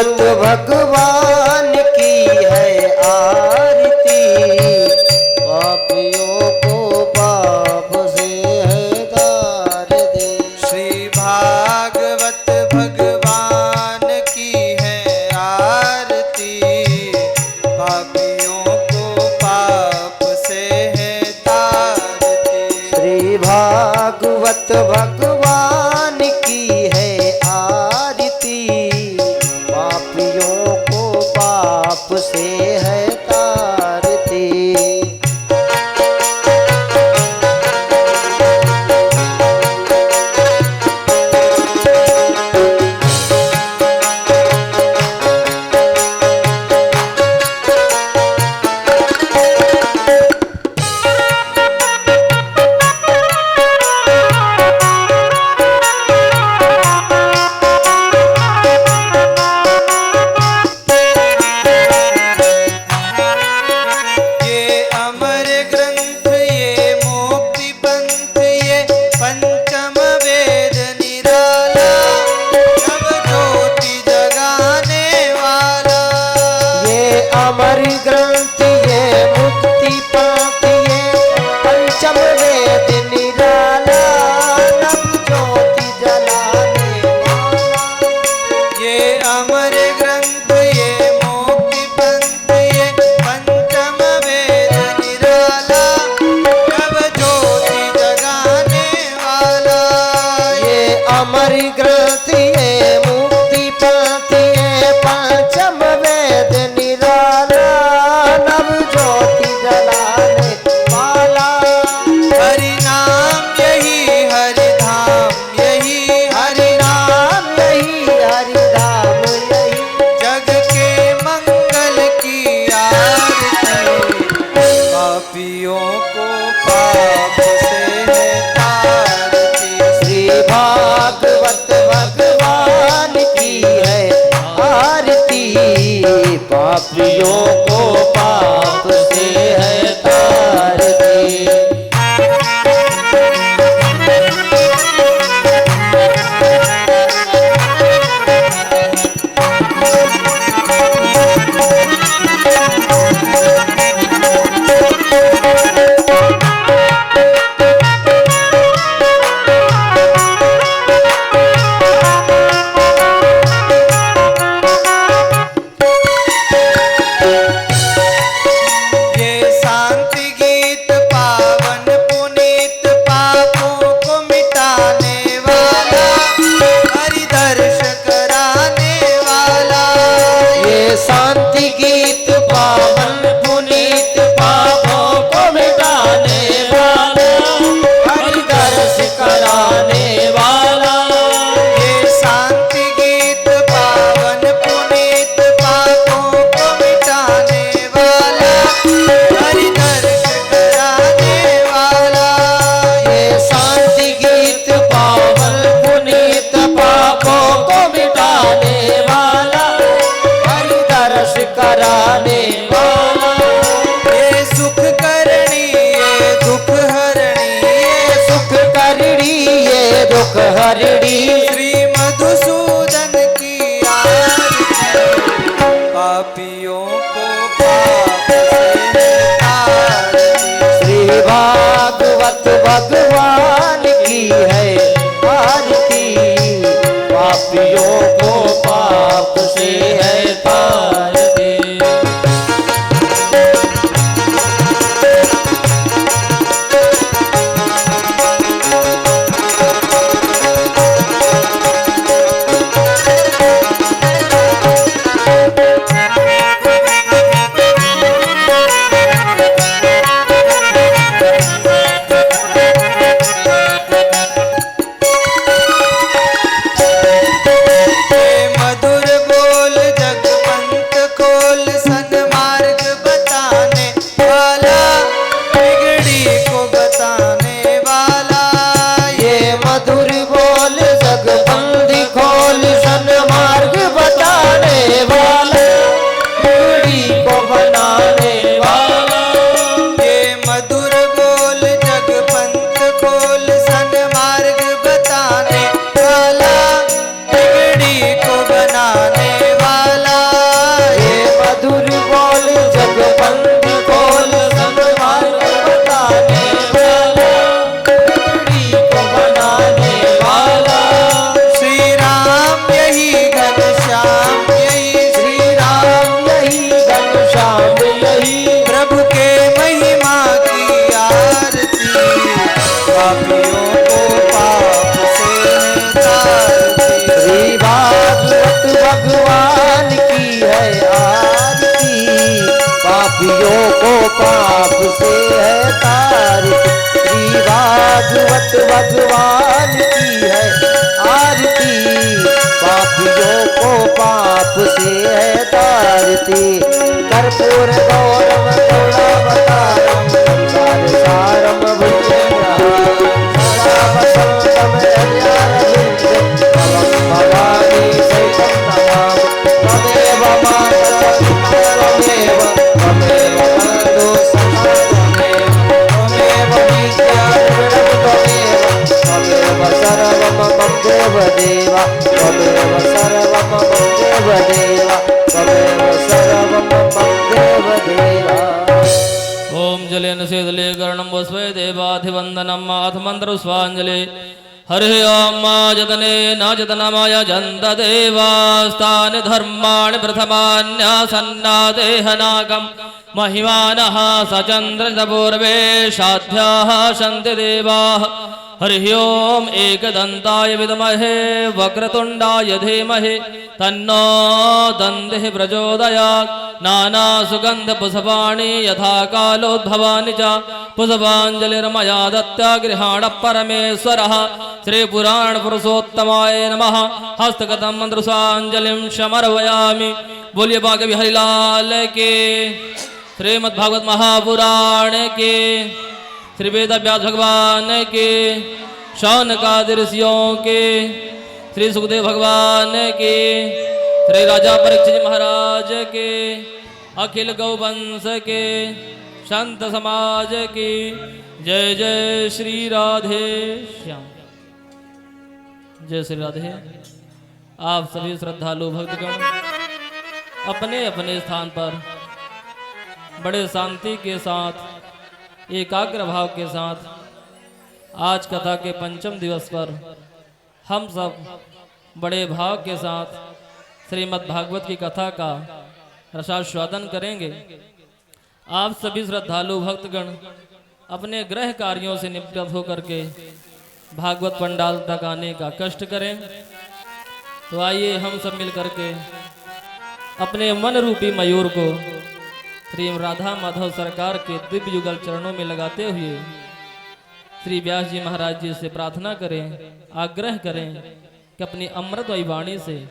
भागवत भगवान की है आरती, पापियों को पाप से है तार दे। श्री भागवत भगवान की है आरती, पापियों को पाप से है तारती। श्री भागवत भगवान की है आरती, पापियों को पाप से है तारती। अमर ग्रंथ ये मुक्ति पंथ ये पंचम वेद निराला, नव ज्योति जलाने वाला। ये अमर ग्रंथ ये मुक्ति पंथ ये पंचम वेद निराला, नव ज्योति जगाने वाला। ये अमर ग्रंथ ये मुक्ति पंथ ये पंचम वेद निराला, नव ज्योति जलाने वाला। हरि नाम यही हरि धाम यही हरि नाम यही हरि धाम यही, जग के मंगल की आरती, पापियों को पाप से है तारती। श्री भागवत भगवान की है आरती, पापियों को पाप से है तारती। ये शांति गीत पावन पुनीत, पापों को मिटाने वाला, हरि दर्श कराने वाला। ये शांति गीत पावन पुनीत, पापों को मिटाने वाला, हरि दर्श कराने वाला। ये शांति गीत पावन पुनीत, पापों को मिटाने वाला, हरि दर्श कराने वाला। ये शांति गीत पावन पुनीत, पापों को मिटाने वाला, हरि दर्श कराने वाला। ये सुख करणी ये दुख हरणी, ये सुख करणी ये दुख हरणी, श्री मधुसूदन की आरती, पापियों को पाप से तारती। श्री भागवत भगवान की है आरती, पापियों को पाप से है तारती। बनाने वाला भगवान की है आरती, पापियों को पाप से है तारती। कर्पूर गौरव करुणावतारम संसार सारम भुजगेन्द्रहारम सदा वसंतम हृदयारविंदे तवं भवानी सहितं नमामि। त्वमेव माता त्वमेव त्वमेव बन्धु सखा त्वमेव त्वमेव विद्या त्वमेव त्वमेव सर्वं मम देवदेव त्वमेव सर्वं मम देवदेव त्वमेव सर्वं मम देवदेव। ओम जलेन सेदले कर्णं वस्वै देवाधिवन्दनं माथमन्त्र स्वाञ्जलि हरिः ओम जतने न जतनमय जन्त देवास्तानि धर्माणि प्रथमान्यासन्नादेहनागं महिमानः सचन्द्रपूर्वे साध्याः सन्ति देवाः। हरिः ओम एकदन्ताय विद्महे वक्रतुण्डाय धीमहि तन्नो दन्तिः प्रचोदयात्। नानासुगन्धपुष्पाणि यथा कालोद्भवानि च पुष्पाञ्जलिर्मया दत्ता गृहाण परमेश्वरः। श्रीपुराणपुरुषोत्तमाय नमः। हस्तगतं मन्त्रसाञ्जलिं समर्पयामि। बोलिए बांके बिहारी लाल के, श्रीमद्भागवत महापुराण के, श्री वेद व्यास भगवान के, शौनकादि ऋषियों के, श्री सुखदेव भगवान के, श्री राजा परीक्षित महाराज के, अखिल गौवंश के, संत समाज की जय जय श्री राधे श्याम। जय श्री राधे। आप सभी श्रद्धालु भक्तगण अपने अपने स्थान पर बड़े शांति के साथ एकाग्र भाव के साथ आज कथा के पंचम दिवस पर हम सब बड़े भाव के साथ श्रीमद् भागवत की कथा का रसास्वादन करेंगे। आप सभी श्रद्धालु भक्तगण अपने गृह कार्यों से निवृत्त होकर के भागवत पंडाल तक आने का कष्ट करें। तो आइए हम सब मिल करके अपने मन रूपी मयूर को श्री राधा माधव सरकार के दिव्य युगल चरणों में लगाते हुए श्री व्यास जी महाराज जी से प्रार्थना करें, आग्रह करें कि अपनी अमृतमयी वाणी से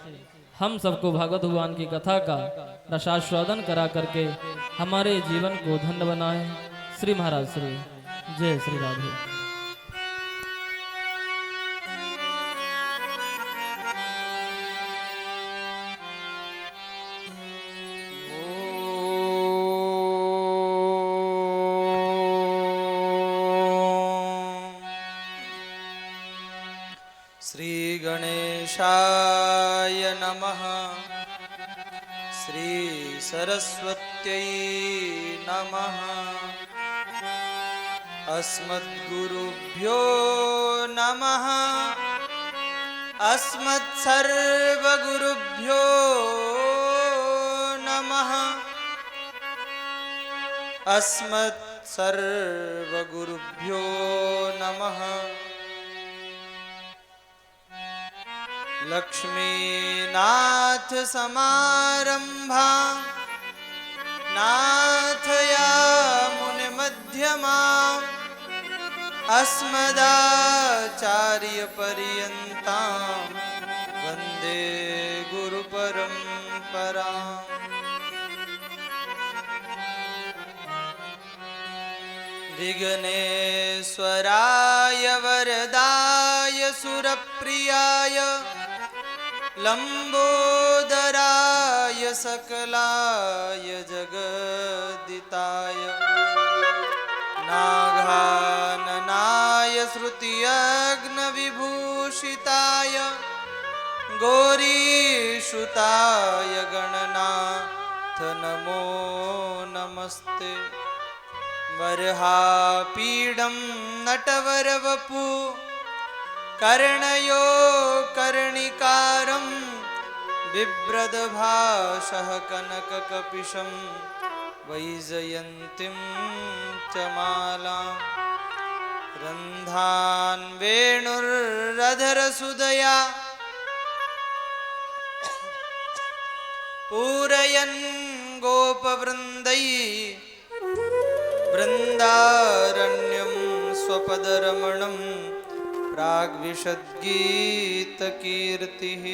हम सबको भागवत भगवान की कथा का रसास्वादन करा करके हमारे जीवन को धन्य बनाएं। श्री महाराज श्री जय श्री राधे। श्री गणेशाय नमः। श्री सरस्वत्यै नमः। अस्मद्गुरुभ्यो नमः। अस्मत्सर्वगुरुभ्यो नमः। अस्मत्सर्वगुरुभ्यो नमः। लक्ष्मीनाथ समारंभा नाथयामुनिमध्यमा अस्मदाचार्यपर्यन्तां वन्दे गुरुपरम्पराम्। विघ्नेश्वराय वरदाय सुरप्रियाय लंबोदराय सकलाय जगदिताय नागाननाय श्रुतियग्नविभूषिताय गौरीसुताय गणनाथ नमो नमस्ते। वरहापीडं नटवरवपु कर्णयो कर्णिकारं बिभ्रदभासः कनककपिशं वैजयन्तीं च मालां। रन्ध्रान् वेणुरधरसुधया पूरयन् गोपवृन्दै बृन्दारण्यं स्वपदरमणं प्राग्विशद्गीतकीर्तिः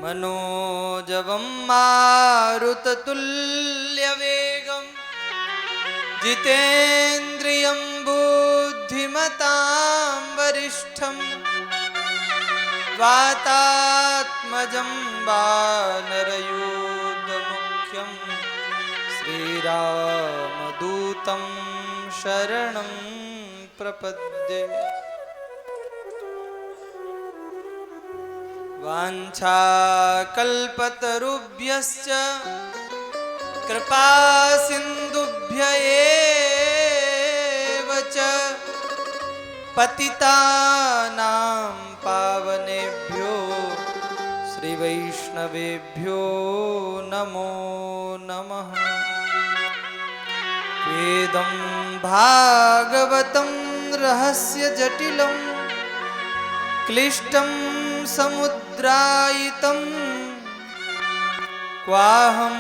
मनोजवं मारुततुल्यवेगं जितेन्द्रियं बुद्धिमतां वरिष्ठं वातात्मजं वानरयूथमुख्यं श्रीरामदूतं शरणं प्रपद्ये। वाञ्छाकल्पतरुभ्यश्च कृपासिन्धुभ्य एव च पतितानां पावनेभ्यो श्रीवैष्णवेभ्यो नमो नमः। वेदं भागवतं रहस्यजटिलं क्लिष्टं समुद्रायितं क्वाहं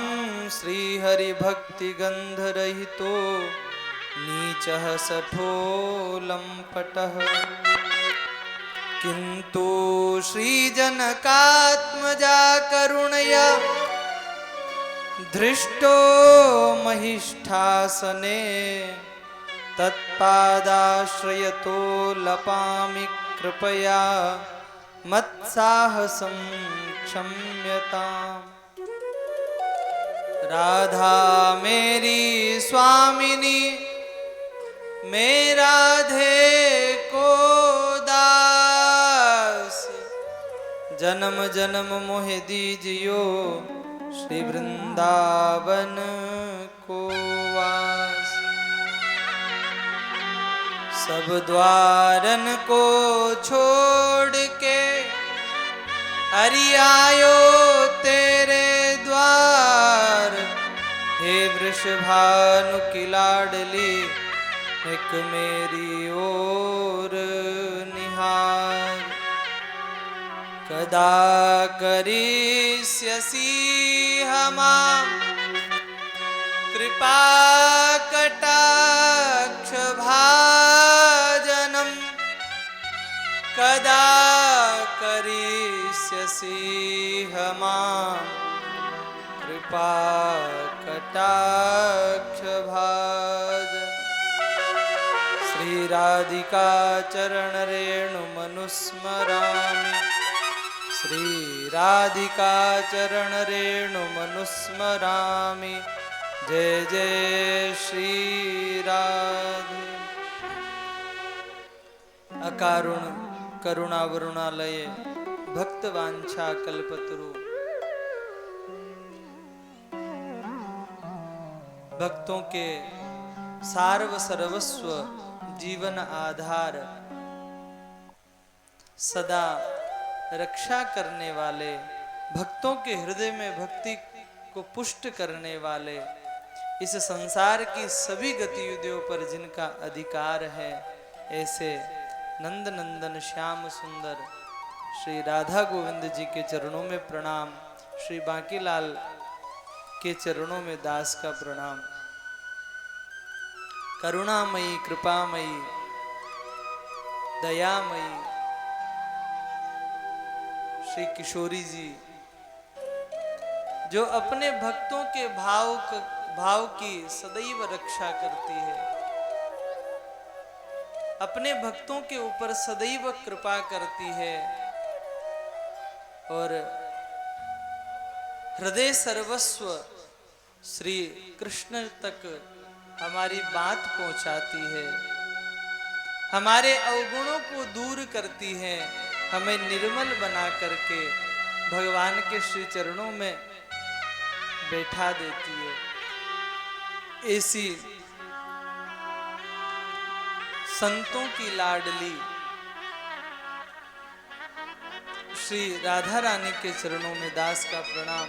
श्रीहरिभक्तिगन्धरहितो नीचः सठो लम्पटः। किन्तु श्रीजनकात्मजा करुणया धृष्टो महिष्ठासने तत्पादाश्रयतो लपामि कृपया मत्साहसं क्षम्यताम्। राधा मेरी स्वामिनी मैं राधे को दास, जन्म जन्म मोहे दीजियो श्री वृंदावन को वास। सब द्वारन को छोड़ के हरि आयो तेरे द्वार। हे वृषभानु की लाडली एक मेरी ओर निहार। कदा करिष्यसि हमां कृपा कटाक्ष भाजनम। कदा करिष्यसि हमां कृपा कटाक्ष भाजनम। श्री राधिका चरण रेणु मनुस्मरामि। श्री राधिका चरण रेणु मनुस्मरामि। जय जय श्री राधे। अकारुण करुणावरुणालये भक्तवांछा कल्पतरु। भक्तों के सार्व सर्वस्व जीवन आधार सदा रक्षा करने वाले, भक्तों के हृदय में भक्ति को पुष्ट करने वाले, इस संसार की सभी गतिविधियों पर जिनका अधिकार है, ऐसे नंद नंदन श्याम सुंदर श्री राधा गोविंद जी के चरणों में प्रणाम। श्री बांकीलाल के चरणों में दास का प्रणाम। करुणामयी, कृपामयी, दयामयी श्री किशोरी जी, जो अपने भक्तों के भाव की सदैव रक्षा करती है, अपने भक्तों के ऊपर सदैव कृपा करती है और हृदय सर्वस्व श्री कृष्ण तक हमारी बात पहुंचाती है, हमारे अवगुणों को दूर करती है, हमें निर्मल बना करके भगवान के श्री चरणों में बैठा देती है। ऐसी संतों की लाडली श्री राधा रानी के चरणों में दास का प्रणाम।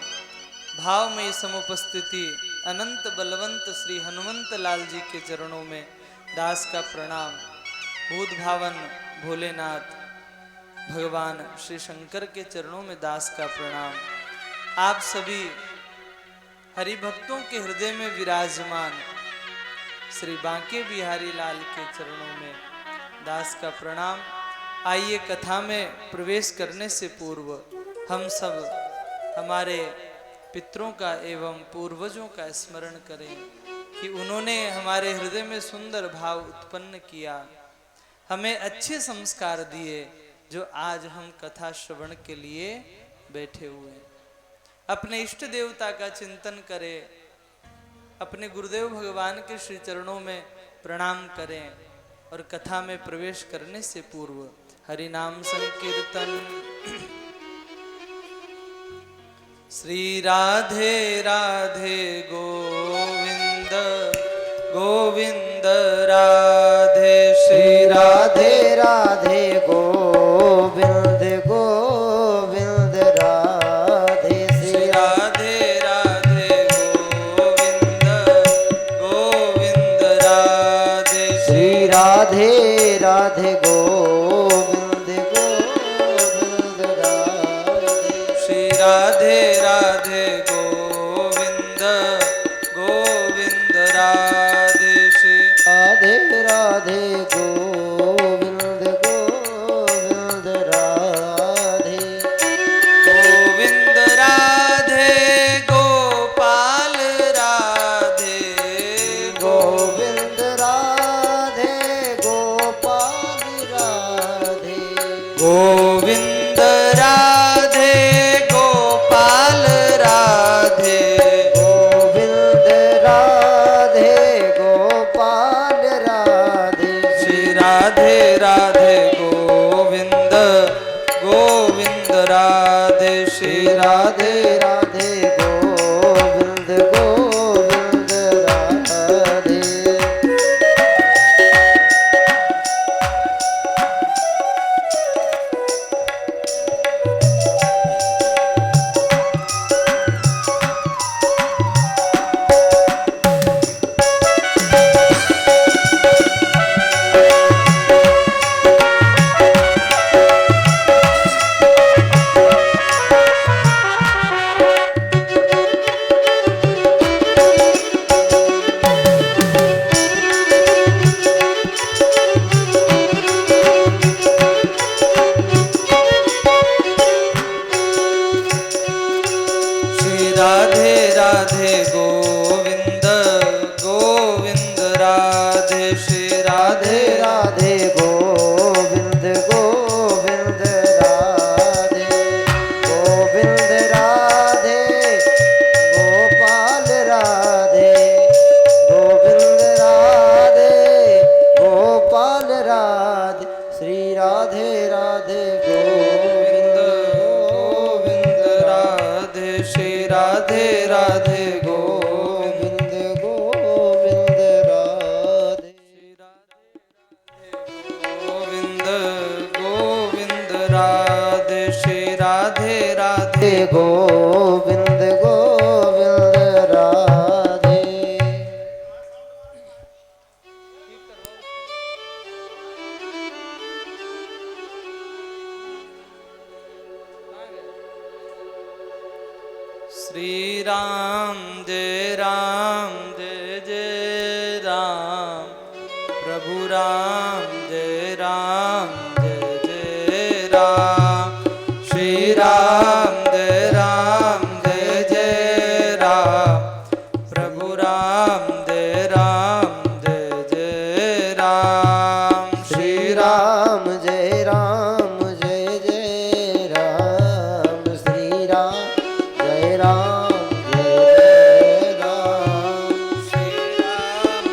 भाव में समुपस्थिति अनंत बलवंत श्री हनुमंत लाल जी के चरणों में दास का प्रणाम। भूत भावन भोलेनाथ भगवान श्री शंकर के चरणों में दास का प्रणाम। आप सभी हरि भक्तों के हृदय में विराजमान श्री बांके बिहारी लाल के चरणों में दास का प्रणाम। आइए कथा में प्रवेश करने से पूर्व हम सब हमारे पितरों का एवं पूर्वजों का स्मरण करें कि उन्होंने हमारे हृदय में सुंदर भाव उत्पन्न किया, हमें अच्छे संस्कार दिए, जो आज हम कथा श्रवण के लिए बैठे हुए हैं। अपने इष्ट देवता का चिंतन करें, अपने गुरुदेव भगवान के श्री चरणों में प्रणाम करें और कथा में प्रवेश करने से पूर्व हरि नाम संकीर्तन। श्री राधे राधे गोविंद गोविंद राधे, श्री राधे राधे गोविंद गोविंद राधे, श्री राधे राधे गोविंद गोविंद राधे, श्री राधे राधे गोविंद गोविंद राधे, श्री राधे राधे गोविंद गोविंद राधे, श्री राधे राधे गोविंद गोविंद राधे, गोविंद राधे गोपाल राधे, गोविंद राधे गोपाल राधे, गोविंद राधे गोपाल राधे, गोविंद राधे गोपाल राधे, श्री राधे राधे गोविंद गोविंद राधे, श्री राधे राधे गोविंद गोविंद राधे, श्री राधे राधे गोविंद गोविंद राधे, श्री राधे राधे राधे गोविंद गोविंद राधे, गोविंद राधे गोपाल राधे, गोविंद राधे गोपाल राधे, श्री राधे राधे गोविंद गोविंद राधे, श्री राधे राधे गोविंद गोविंद राधे, गोविंद गोविंद राधे, श्री राधे राधे गोविंद गोविंद राधे, श्री राम जय जय राम, प्रभु राम जय जय राम, श्री राम जय जय राम, प्रभु राम जय जय राम, श्री राम राम जय जय राम, श्री राम जय जय राम, श्री राम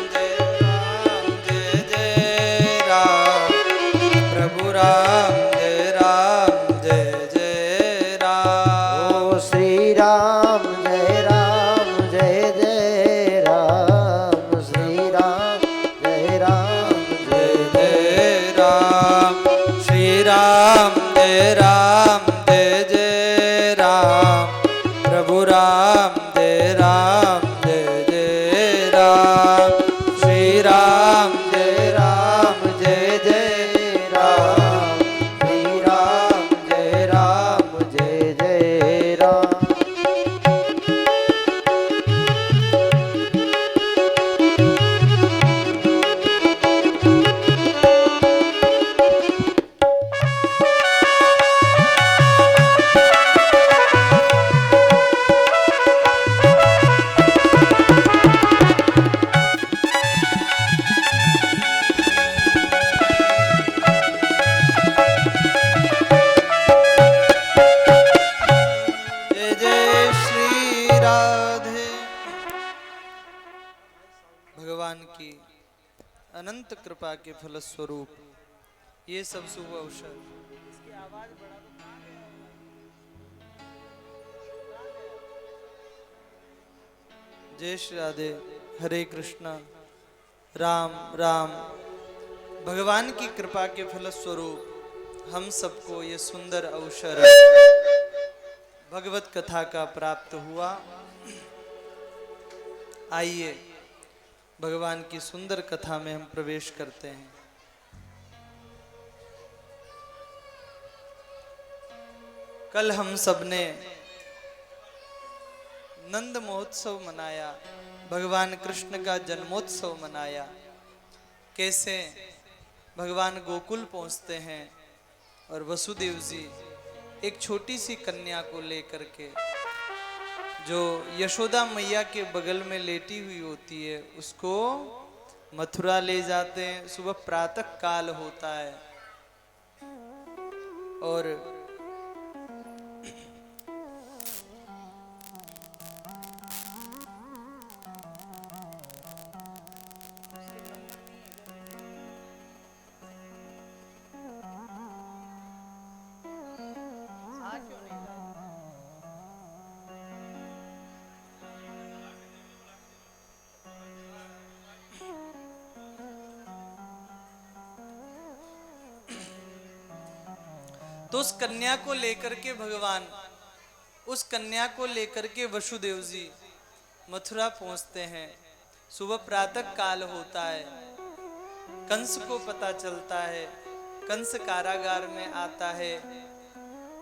जय जय राम, प्रभु राम जय जय राम, ओ श्री राम जय जय राम, श्री राम जय जय राम, श्री राम जय जय राम, प्रभु राम जय जय राम, श्री राम जय जय राम, श्री राम जय जय राम, अनंत कृपा के फलस्वरूप ये सब शुभ अवसर। जय श्री राधे, हरे कृष्णा, राम राम। भगवान की कृपा के फलस्वरूप हम सबको ये सुंदर अवसर भगवत कथा का प्राप्त हुआ। आइए भगवान की सुंदर कथा में हम प्रवेश करते हैं। कल हम सबने नंद महोत्सव मनाया, भगवान कृष्ण का जन्मोत्सव मनाया। कैसे भगवान गोकुल पहुंचते हैं और वसुदेव जी एक छोटी सी कन्या को लेकर के, जो यशोदा मैया के बगल में लेटी हुई होती है, उसको मथुरा ले जाते हैं। सुबह प्रातः काल होता है और तो उस कन्या को लेकर के भगवान, उस कन्या को लेकर के वसुदेव जी मथुरा पहुंचते हैं। सुबह प्रातः काल होता है। कंस को पता चलता है, कंस कारागार में आता है,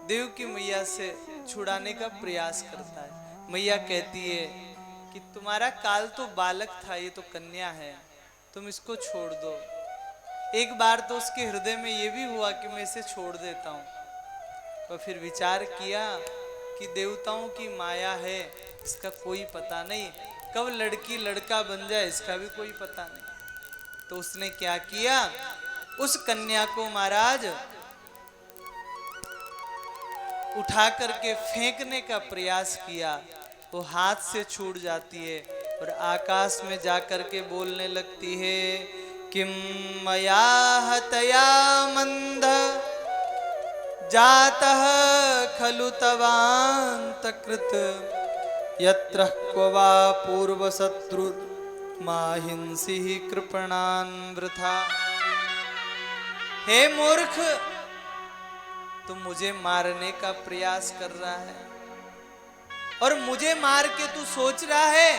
देव की मैया से छुड़ाने का प्रयास करता है। मैया कहती है कि तुम्हारा काल तो बालक था, ये तो कन्या है, तुम इसको छोड़ दो। एक बार तो उसके हृदय में ये भी हुआ कि मैं इसे छोड़ देता हूँ, तो फिर विचार किया कि देवताओं की माया है, इसका कोई पता नहीं, कब लड़की लड़का बन जाए इसका भी कोई पता नहीं। तो उसने क्या किया, उस कन्या को महाराज उठा करके फेंकने का प्रयास किया। वो हाथ से छूट जाती है और आकाश में जाकर के बोलने लगती है, किम मया हतया मंद जातः खलु तवान्तकृत यत्र क्व वा पूर्वशत्रु माहिंसी कृपणान् वृथा। हे मूर्ख, तुम मुझे मारने का प्रयास कर रहा है और मुझे मार के तू सोच रहा है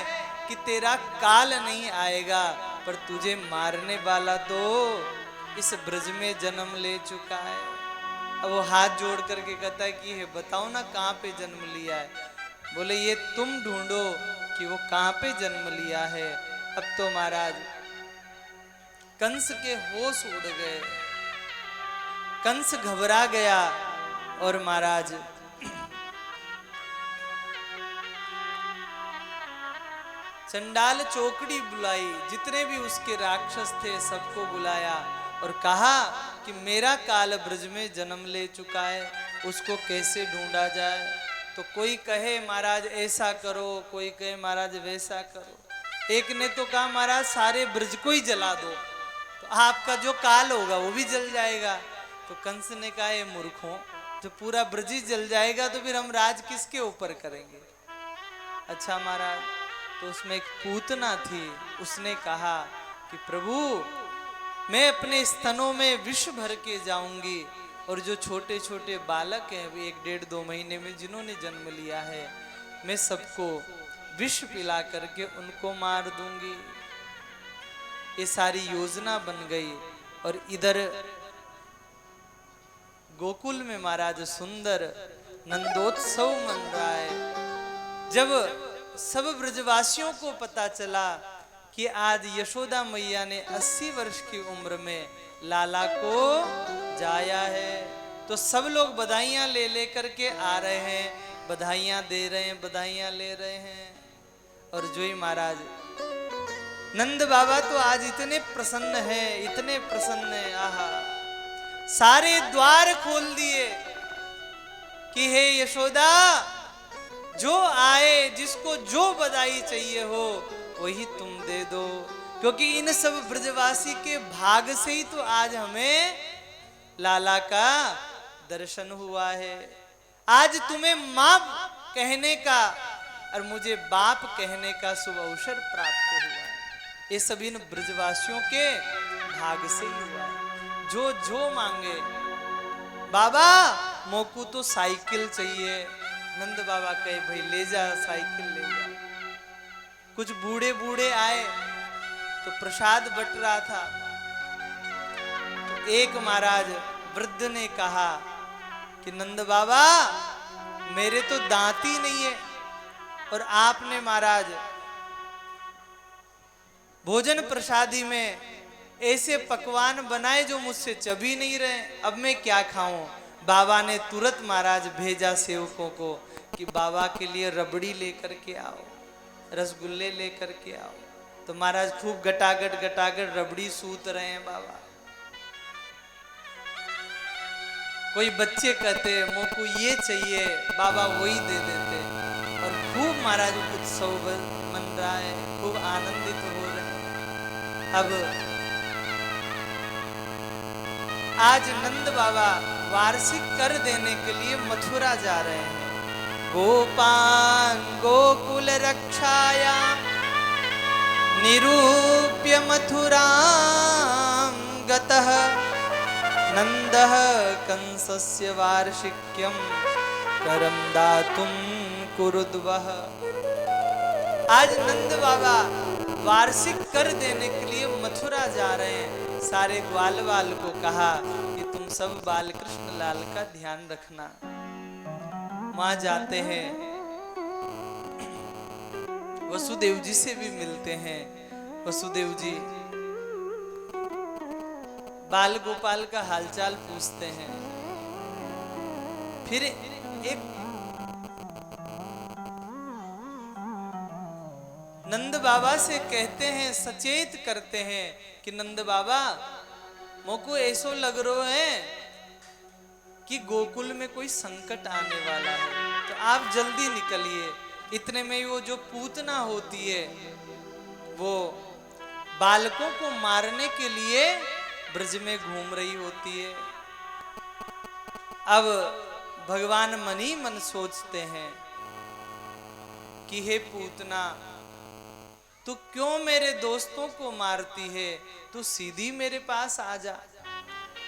कि तेरा काल नहीं आएगा, पर तुझे मारने वाला तो इस ब्रज में जन्म ले चुका है। अब वो हाथ जोड़ करके कहता है कि हे बताओ ना कहाँ पे जन्म लिया है। बोले ये तुम ढूंढो कि वो कहाँ पे जन्म लिया है। अब तो महाराज कंस के होश उड़ गए, कंस घबरा गया और महाराज चंडाल चौकड़ी बुलाई, जितने भी उसके राक्षस थे सबको बुलाया और कहा कि मेरा काल ब्रज में जन्म ले चुका है, उसको कैसे ढूंढा जाए। तो कोई कहे महाराज ऐसा करो, कोई कहे महाराज वैसा करो। एक ने तो कहा महाराज सारे ब्रज को ही जला दो, तो आपका जो काल होगा वो भी जल जाएगा। तो कंस ने कहा ये मूर्खों, जो पूरा ब्रज ही जल जाएगा तो फिर हम राज किसके ऊपर करेंगे। अच्छा महाराज, तो उसमें एक पूतना थी, उसने कहा कि प्रभु मैं अपने स्तनों में विष भर के जाऊंगी और जो छोटे छोटे बालक हैं, वे 1-1.5-2 महीने में जिन्होंने जन्म लिया है, मैं सबको विष पिला करके उनको मार दूंगी। ये सारी योजना बन गई और इधर गोकुल में महाराज सुंदर नंदोत्सव मन रहा है। जब सब ब्रजवासियों को पता चला कि आज यशोदा मैया ने 80 वर्ष की उम्र में लाला को जाया है, तो सब लोग बधाइयां ले लेकर के आ रहे हैं, बधाइयां दे रहे हैं, बधाइयां ले रहे हैं। और जो ही महाराज नंद बाबा तो आज इतने प्रसन्न हैं, इतने प्रसन्न हैं, आहा, सारे द्वार खोल दिए कि हे यशोदा, जो आए जिसको जो बधाई चाहिए हो वही तुम दे दो, क्योंकि इन सब ब्रजवासी के भाग से ही तो आज हमें लाला का दर्शन हुआ है। आज तुम्हें माँ कहने का और मुझे बाप कहने का शुभ अवसर प्राप्त हुआ है। ये सब इन ब्रजवासियों के भाग से ही हुआ है। जो जो मांगे, बाबा मोकू तो साइकिल चाहिए, नंद बाबा कहे भाई ले जा साइकिल ले जा। कुछ बूढ़े बूढ़े आए तो प्रसाद बट रहा था, तो एक महाराज वृद्ध ने कहा कि नंद बाबा मेरे तो दांत ही नहीं है, और आपने महाराज भोजन प्रसादी में ऐसे पकवान बनाए जो मुझसे चबी नहीं रहे, अब मैं क्या खाऊं। बाबा ने तुरंत महाराज भेजा सेवकों को कि बाबा के लिए रबड़ी लेकर के आओ, रसगुल्ले लेकर के आओ। तो महाराज खूब गटागट रबड़ी सूत रहे हैं बाबा। कोई बच्चे कहते मोको ये चाहिए, बाबा वही दे देते, और खूब महाराज उत्सव मन रहा है, खूब आनंदित हो रहे हैं। अब आज नंद बाबा वार्षिक कर देने के लिए मथुरा जा रहे हैं। गोपान गोकुल रक्षाया निरूप्य मथुरा गतः नंदः कंसस्य वार्षिक्यम करम दातुम कुरुद्वः। आज नंद बाबा वार्षिक कर देने के लिए मथुरा जा रहे हैं। सारे ग्वाल वाल को कहा कि तुम सब बाल कृष्ण लाल का ध्यान रखना। वहां जाते हैं, वसुदेव जी से भी मिलते हैं। वसुदेव जी बाल गोपाल का हालचाल पूछते हैं। फिर एक नंद बाबा से कहते हैं, सचेत करते हैं कि नंद बाबा मोको ऐसो लग रहा है कि गोकुल में कोई संकट आने वाला है, तो आप जल्दी निकलिए। इतने में ही वो जो पूतना होती है वो बालकों को मारने के लिए ब्रज में घूम रही होती है। अब भगवान मन ही मन सोचते हैं कि हे पूतना, तू क्यों मेरे दोस्तों को मारती है, तू सीधी मेरे पास आ जा।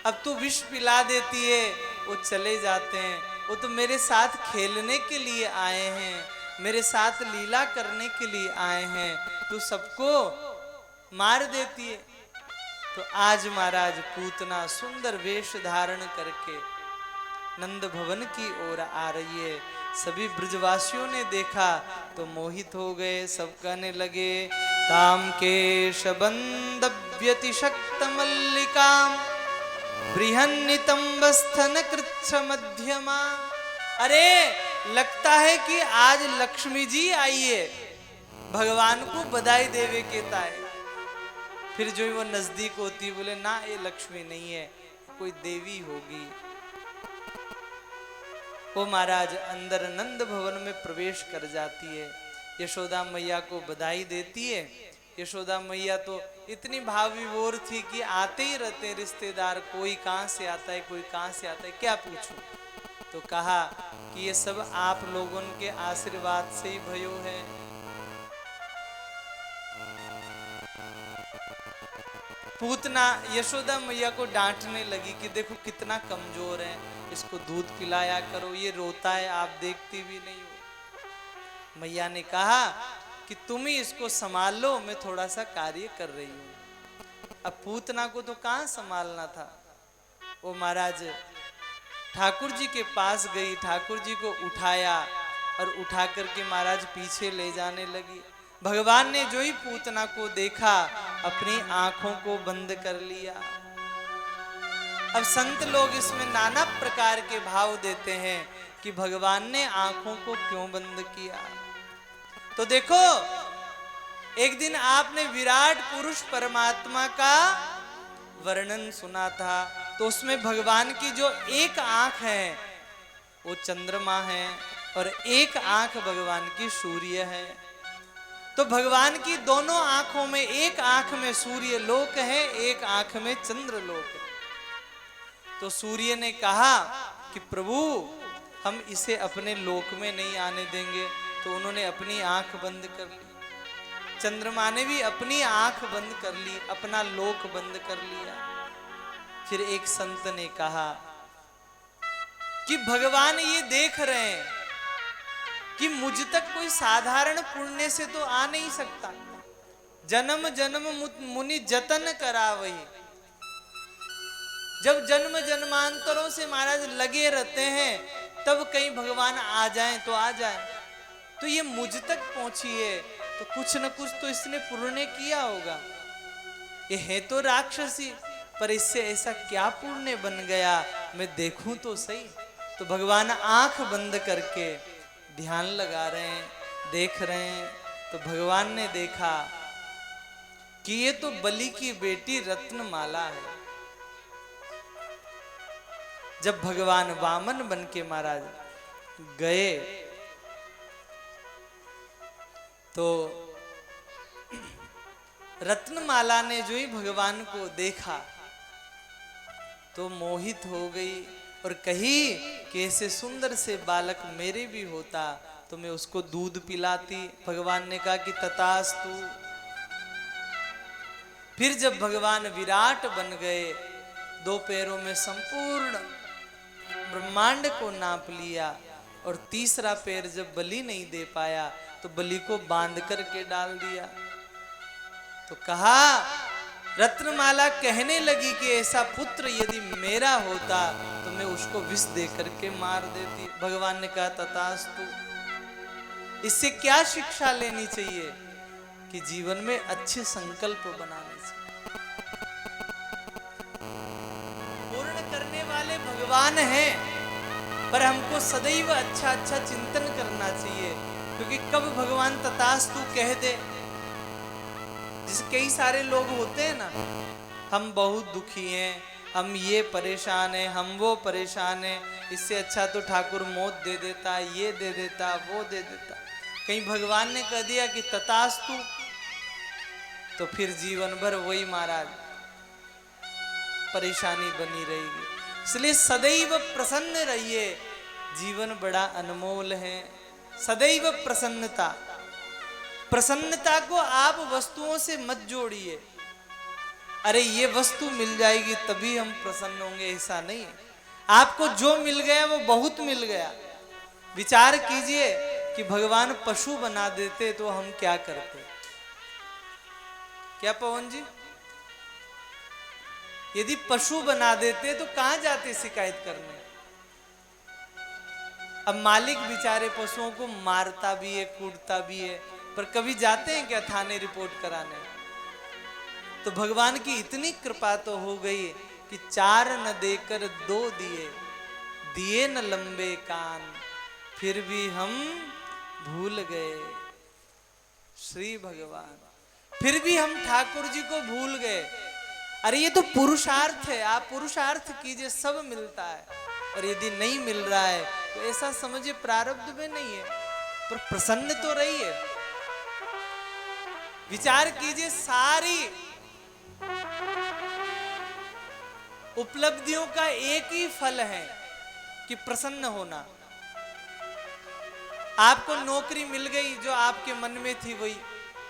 अब तू विष पिला देती है, वो चले जाते हैं। वो तो मेरे साथ खेलने के लिए आए हैं, मेरे साथ लीला करने के लिए आए हैं, तू सबको मार देती है। तो आज महाराज पूतना सुंदर वेश धारण करके नंद भवन की ओर आ रही है। सभी ब्रजवासियों ने देखा तो मोहित हो गए। सब कहने लगे, ताम के शबंदव्यति शक्त मल्लिकाम बृहन्नितंबस्थन कृच्छ मध्यमा। अरे लगता है कि आज लक्ष्मी जी आई है, भगवान को बधाई देवे के ताए। फिर जो वो नजदीक होती बोले ना, ये लक्ष्मी नहीं है, कोई देवी होगी। वो महाराज अंदर नंद भवन में प्रवेश कर जाती है। यशोदा मैया को बधाई देती है। यशोदा मैया तो इतनी भाव विभोर थी कि आते ही रहते रिश्तेदार, कोई कहां से आता है, कोई कहां से आता है, क्या पूछूं। तो कहा कि ये सब आप लोगों के आशीर्वाद से ही भयो है। पूतना यशोदा मैया को डांटने लगी कि देखो कितना कमजोर है, इसको दूध पिलाया करो, ये रोता है, आप देखती भी नहीं हो। मैया ने कहा कि तुम ही इसको संभाल लो, मैं थोड़ा सा कार्य कर रही हूं। अब पूतना को तो कहां संभालना था। वो महाराज ठाकुर जी के पास गई, ठाकुर जी को उठाया और उठा करके महाराज पीछे ले जाने लगी। भगवान ने जो ही पूतना को देखा, अपनी आंखों को बंद कर लिया। अब संत लोग इसमें नाना प्रकार के भाव देते हैं कि भगवान ने आंखों को क्यों बंद किया। तो देखो, एक दिन आपने विराट पुरुष परमात्मा का वर्णन सुना था, तो उसमें भगवान की जो एक आंख है वो चंद्रमा है और एक आंख भगवान की सूर्य है। तो भगवान की दोनों आंखों में, एक आंख में सूर्य लोक है, एक आंख में चंद्र लोक है। तो सूर्य ने कहा कि प्रभु हम इसे अपने लोक में नहीं आने देंगे। तो उन्होंने अपनी आंख बंद कर ली। चंद्रमा ने भी अपनी आंख बंद कर ली, अपना लोक बंद कर लिया। फिर एक संत ने कहा कि भगवान ये देख रहे हैं कि मुझ तक कोई साधारण पुण्य से तो आ नहीं सकता। जन्म जन्म मुनि जतन करावही। जब जन्म जन्मांतरों से महाराज लगे रहते हैं, तब कहीं भगवान आ जाएं तो आ जाएं। तो ये मुझ तक पहुंची है तो कुछ न कुछ तो इसने पुण्य किया होगा। ये है तो राक्षसी, पर इससे ऐसा क्या पुण्य बन गया, मैं देखूं तो सही। तो भगवान आंख बंद करके ध्यान लगा रहे हैं, देख रहे हैं। तो भगवान ने देखा कि ये तो बलि की बेटी रत्नमाला है। जब भगवान वामन बन के महाराज गए तो रत्नमाला ने जो ही भगवान को देखा तो मोहित हो गई और कही कि ऐसे सुंदर से बालक मेरे भी होता तो मैं उसको दूध पिलाती। भगवान ने कहा कि तथास्तु। फिर जब भगवान विराट बन गए, 2 पैरों में संपूर्ण ब्रह्मांड को नाप लिया, और तीसरा पैर जब बलि नहीं दे पाया तो बलि को बांध करके डाल दिया। तो कहा, रत्नमाला कहने लगी कि ऐसा पुत्र यदि मेरा होता तो मैं उसको विष दे करके मार देती। भगवान ने कहा तथास्तु। इससे क्या शिक्षा लेनी चाहिए कि जीवन में अच्छे संकल्प बनाने चाहिए। पूर्ण करने वाले भगवान हैं, पर हमको सदैव अच्छा अच्छा चिंतन करना चाहिए, क्योंकि कब भगवान तथास्तु कह दे। जिस कई सारे लोग होते हैं ना, हम बहुत दुखी हैं, हम ये परेशान हैं, हम वो परेशान हैं, इससे अच्छा तो ठाकुर मौत दे देता, ये दे देता, वो दे देता। कहीं भगवान ने कह दिया कि तथास्तु, तो फिर जीवन भर वही महाराज परेशानी बनी रहेगी। इसलिए सदैव प्रसन्न रहिए, जीवन बड़ा अनमोल है। सदैव प्रसन्नता, प्रसन्नता को आप वस्तुओं से मत जोड़िए। अरे ये वस्तु मिल जाएगी तभी हम प्रसन्न होंगे, ऐसा नहीं है। आपको जो मिल गया वो बहुत मिल गया। विचार कीजिए कि भगवान पशु बना देते तो हम क्या करते। क्या पवन जी, यदि पशु बना देते तो कहां जाते शिकायत करने। अब मालिक बेचारे पशुओं को मारता भी है, कूटता भी है, पर कभी जाते हैं क्या थाने रिपोर्ट कराने। तो भगवान की इतनी कृपा तो हो गई कि 4 न देकर 2 दिए, दिए न लंबे कान, फिर भी हम भूल गए श्री भगवान। फिर भी हम ठाकुर जी को भूल गए। अरे ये तो पुरुषार्थ है, आप पुरुषार्थ कीजिए, सब मिलता है। और यदि नहीं मिल रहा है तो ऐसा समझिए प्रारब्ध में नहीं है, पर प्रसन्न तो रहिए। विचार कीजिए, सारी उपलब्धियों का एक ही फल है कि प्रसन्न होना। आपको नौकरी मिल गई जो आपके मन में थी वही,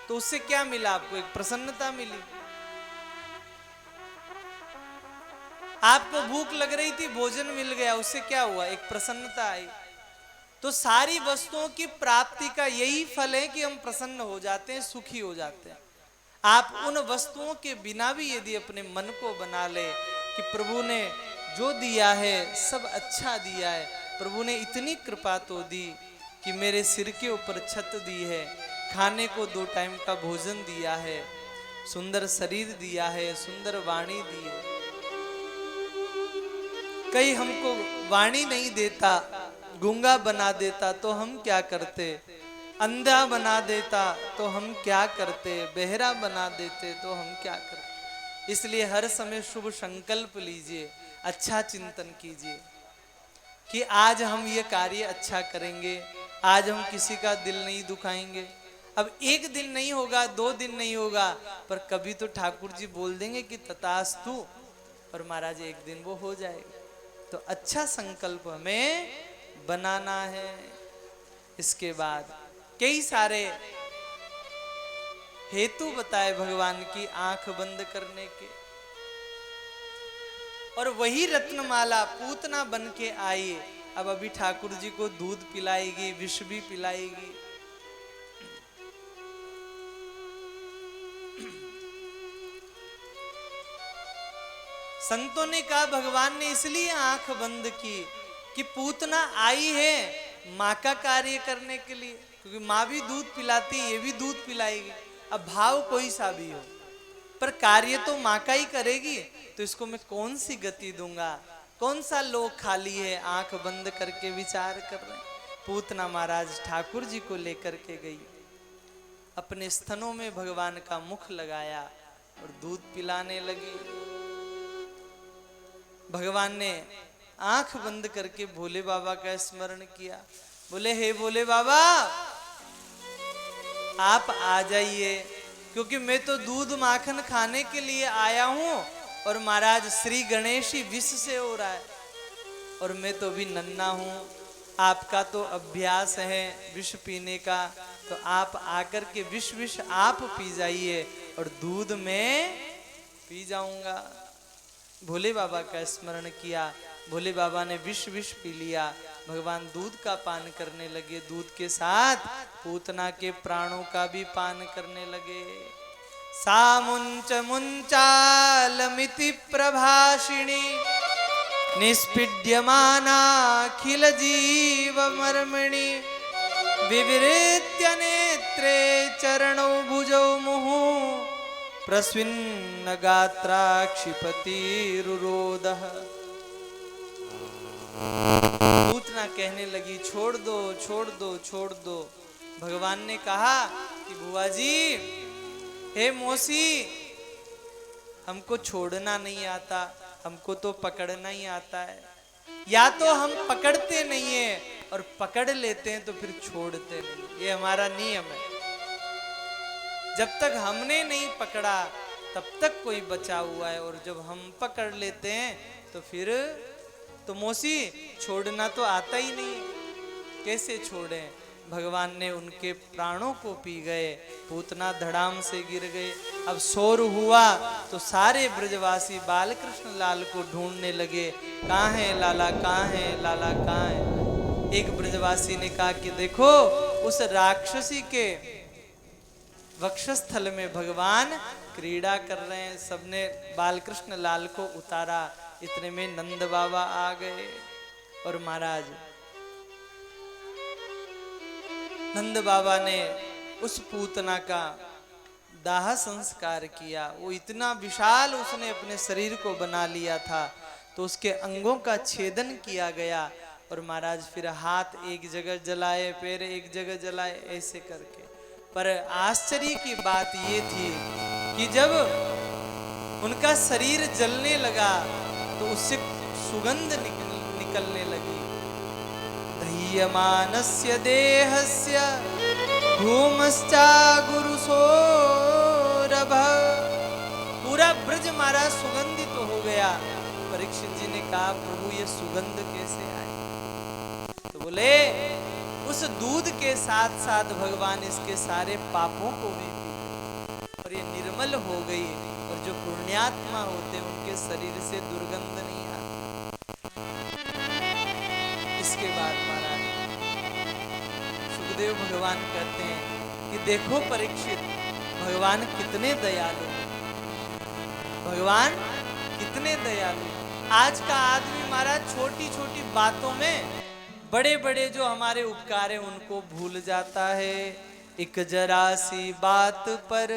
तो उससे क्या मिला आपको, एक प्रसन्नता मिली। आपको भूख लग रही थी, भोजन मिल गया, उससे क्या हुआ, एक प्रसन्नता आई। तो सारी वस्तुओं की प्राप्ति का यही फल है कि हम प्रसन्न हो जाते हैं, सुखी हो जाते हैं। आप उन वस्तुओं के बिना भी यदि अपने मन को बना ले कि प्रभु ने जो दिया है सब अच्छा दिया है, प्रभु ने इतनी कृपा तो दी कि मेरे सिर के ऊपर छत दी है, खाने को 2 टाइम का भोजन दिया है, सुंदर शरीर दिया है, सुंदर वाणी दी है। कहीं हमको वाणी नहीं देता, गूंगा बना देता तो हम क्या करते, अंधा बना देता तो हम क्या करते, बहरा बना देते तो हम क्या करते। इसलिए हर समय शुभ संकल्प लीजिए, अच्छा चिंतन कीजिए कि आज हम ये कार्य अच्छा करेंगे, आज हम किसी का दिल नहीं दुखाएंगे, अब एक दिन नहीं होगा, 2 दिन नहीं होगा, पर कभी तो ठाकुर जी बोल देंगे कि तथास्तु, और महाराज एक दिन वो हो जाएगा। तो अच्छा संकल्प हमें बनाना है। इसके बाद कई सारे हेतु बताए भगवान की आंख बंद करने के, और वही रत्नमाला पूतना बन के आई। अब अभी ठाकुर जी को दूध पिलाएगी, विष भी पिलाएगी। संतों ने कहा भगवान ने इसलिए आंख बंद की कि पूतना आई है माँ का कार्य करने के लिए, क्योंकि माँ भी दूध पिलाती, ये भी दूध पिलाएगी। अब भाव कोई सा भी हो, पर कार्य तो माँ का ही करेगी, तो इसको मैं कौन सी गति दूंगा? कौन सा लोक खाली है? आंख बंद करके विचार कर रहे हैं। पूतना महाराज ठाकुर जी को लेकर के गई, अपने स्तनों में भगवान का मुख लगाया और दूध पिलाने लगी। भगवान ने आंख बंद करके भोले बाबा का स्मरण किया। बोले हे भोले बाबा, आप आ जाइए, क्योंकि मैं तो दूध माखन खाने के लिए आया हूं, और महाराज श्री गणेश ही विष से हो रहा है, और मैं तो भी नन्हा हूं। आपका तो अभ्यास है विष पीने का, तो आप आकर के विष आप पी जाइए और दूध में पी जाऊंगा। भोले बाबा का स्मरण किया, भोले बाबा ने विष पी लिया। भगवान दूध का पान करने लगे, दूध के साथ पूतना के प्राणों का भी पान करने लगे। सा मुंच मुंचालमिति प्रभाषिणी निष्पीड्यमानाखिल जीव मर्मणि विवृत्य नेत्रे चरणौ भुजौ मुहु प्रस्विन्न गात्रा क्षिपतिरुरोदः। पूतना कहने लगी छोड़ दो छोड़ दो छोड़ दो। भगवान ने कहा कि बुआ जी, हे मौसी, हमको छोड़ना नहीं आता, हमको तो पकड़ना ही आता है। या तो हम पकड़ते नहीं है और पकड़ लेते हैं तो फिर छोड़ते नहीं, ये हमारा नियम है। जब तक हमने नहीं पकड़ा तब तक कोई बचा हुआ है, और जब हम पकड़ लेते हैं तो फिर तो मौसी छोड़ना तो आता ही नहीं, कैसे छोड़ें? भगवान ने उनके प्राणों को पी गए, पूतना धड़ाम से गिर गए। अब शोर हुआ तो सारे ब्रजवासी बालकृष्ण लाल को ढूंढने लगे, कहाँ है लाला, कहाँ है लाला, कहाँ है? एक ब्रजवासी ने कहा कि देखो उस राक्षसी के वक्षस्थल में भगवान क्रीड़ा कर रहे हैं। सबने बालकृष्ण लाल को उतारा, इतने में नंद बाबा आ गए। और महाराज नंद बाबा ने उस पूतना का दाह संस्कार किया। वो इतना विशाल उसने अपने शरीर को बना लिया था, तो उसके अंगों का छेदन किया गया। और महाराज फिर हाथ एक जगह जलाए, पैर एक जगह जलाए, ऐसे करके। पर आश्चर्य की बात ये थी कि जब उनका शरीर जलने लगा तो उससे सुगंध निकलने लगी। दह्यमानस्य देहस्य धूमश्चा गुरुसोरभ। पूरा ब्रज महाराज सुगंधित तो हो गया। परीक्षित जी ने कहा प्रभु ये सुगंध कैसे आई? तो बोले उस दूध के साथ साथ भगवान इसके सारे पापों को भी पी और ये निर्मल हो गई। और जो पुण्यात्मा होते उनके शरीर से दुर्गंध नहीं आती। इसके बाद महाराज सुखदेव भगवान कहते हैं कि देखो परीक्षित, भगवान कितने दयालु, भगवान कितने दयालु। आज का आदमी महाराज छोटी छोटी बातों में बड़े बड़े जो हमारे उपकार है उनको भूल जाता है। एक जरा सी बात पर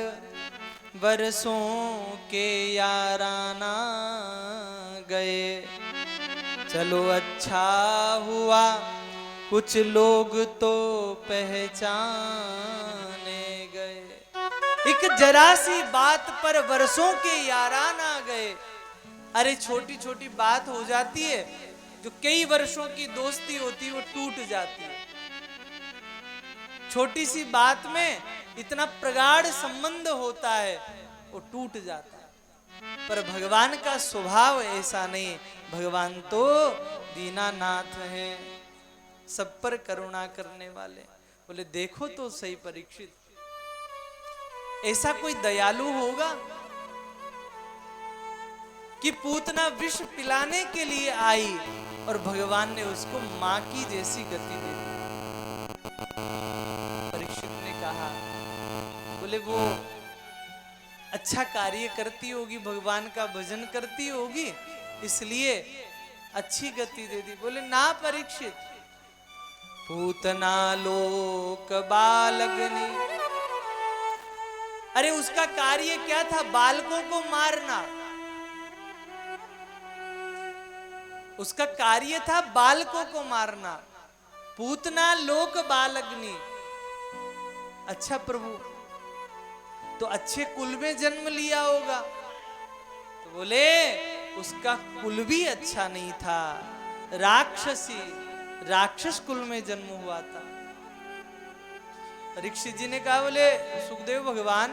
बरसों के याराना गए। चलो अच्छा हुआ कुछ लोग तो पहचाने गए। एक जरा सी बात पर बरसों के याराना गए। अरे छोटी छोटी बात हो जाती है, जो कई वर्षों की दोस्ती होती है वो टूट जाती है। छोटी सी बात में इतना प्रगाढ़ संबंध होता है वो टूट जाता है। पर भगवान का स्वभाव ऐसा नहीं। भगवान तो दीनानाथ हैं, सब पर करुणा करने वाले। बोले देखो तो सही परीक्षित, ऐसा कोई दयालु होगा कि पूतना विष पिलाने के लिए आई और भगवान ने उसको मां की जैसी गति दे दी। परीक्षित ने कहा, बोले वो अच्छा कार्य करती होगी, भगवान का भजन करती होगी, इसलिए अच्छी गति दे दी। बोले ना परीक्षित, पूतना लोक बालगनी, अरे उसका कार्य क्या था? बालकों को मारना। उसका कार्य था बालकों को मारना। पूतना लोक बालग्नि। अच्छा प्रभु, तो अच्छे कुल में जन्म लिया होगा। तो बोले उसका कुल भी अच्छा नहीं था, राक्षसी, राक्षस कुल में जन्म हुआ था। परीक्षित जी ने कहा, बोले सुखदेव भगवान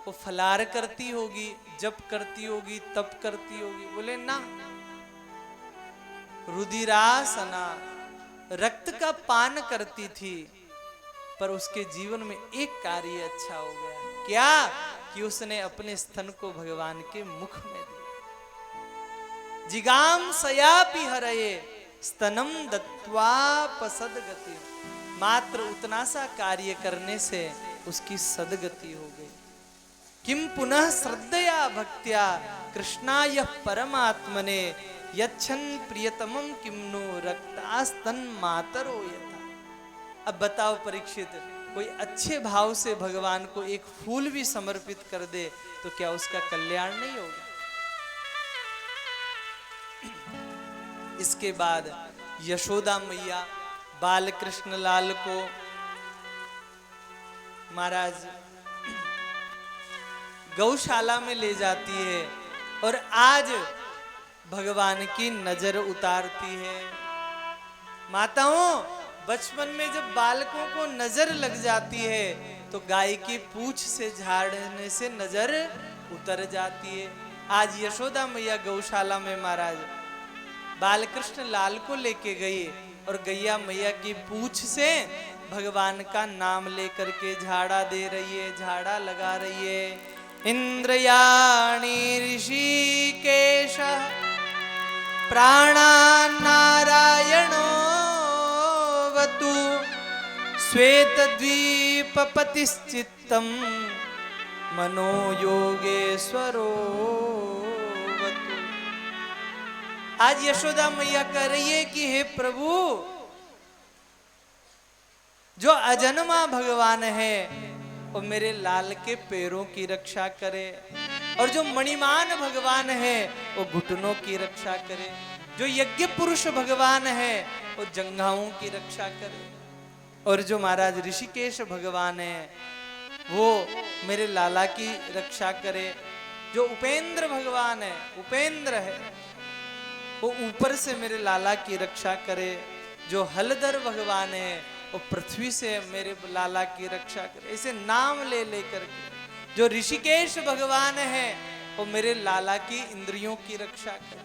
वो फलार करती होगी, जप करती होगी, तप करती होगी। बोले ना, रुधिरासना, रक्त का पान करती थी, पर उसके जीवन में एक कार्य अच्छा हो गया। क्या? कि उसने अपने स्तन को भगवान के मुख में दिया। जिगाम सयापि हरये स्तनम दत्वा पसदगति। मात्र उतना सा कार्य करने से उसकी सदगति हो गई। किम पुनः श्रद्धया भक्त्या कृष्णाय परमात्मने यच्छन प्रियतमम किम्नु रक्तास्तन मातरो यथा। अब बताओ परीक्षित, कोई अच्छे भाव से भगवान को एक फूल भी समर्पित कर दे तो क्या उसका कल्याण नहीं होगा? इसके बाद यशोदा मैया बाल कृष्ण लाल को महाराज गौशाला में ले जाती है और आज भगवान की नजर उतारती है। माताओं, बचपन में जब बालकों को नजर लग जाती है तो गाय की पूंछ से झाड़ने से नजर उतर जाती है। आज यशोदा मैया गौशाला में महाराज बालकृष्ण लाल को लेके गई और गैया मैया की पूंछ से भगवान का नाम लेकर के झाड़ा दे रही है, झाड़ा लगा रही है। इंद्रयाणी ऋषिकेश प्राणान्नारायणो वतु श्वेत द्वीपपतिश्चित्तम मनो योगेश्वरो वतु। आज यशोदा मैया कह रही है कि हे प्रभु, जो अजन्मा भगवान है वो मेरे लाल के पैरों की रक्षा करे, और जो मणिमान भगवान है वो घुटनों की रक्षा करे, जो यज्ञ पुरुष भगवान है वो जंघाओं की रक्षा करे, और जो महाराज ऋषिकेश भगवान है वो मेरे लाला की रक्षा करे। जो उपेंद्र भगवान है, उपेंद्र है, वो ऊपर से मेरे लाला की रक्षा करे। जो हलधर भगवान है वो पृथ्वी से मेरे लाला की रक्षा करे। ऐसे नाम ले लेकर के जो ऋषिकेश भगवान है वो मेरे लाला की इंद्रियों की रक्षा करे।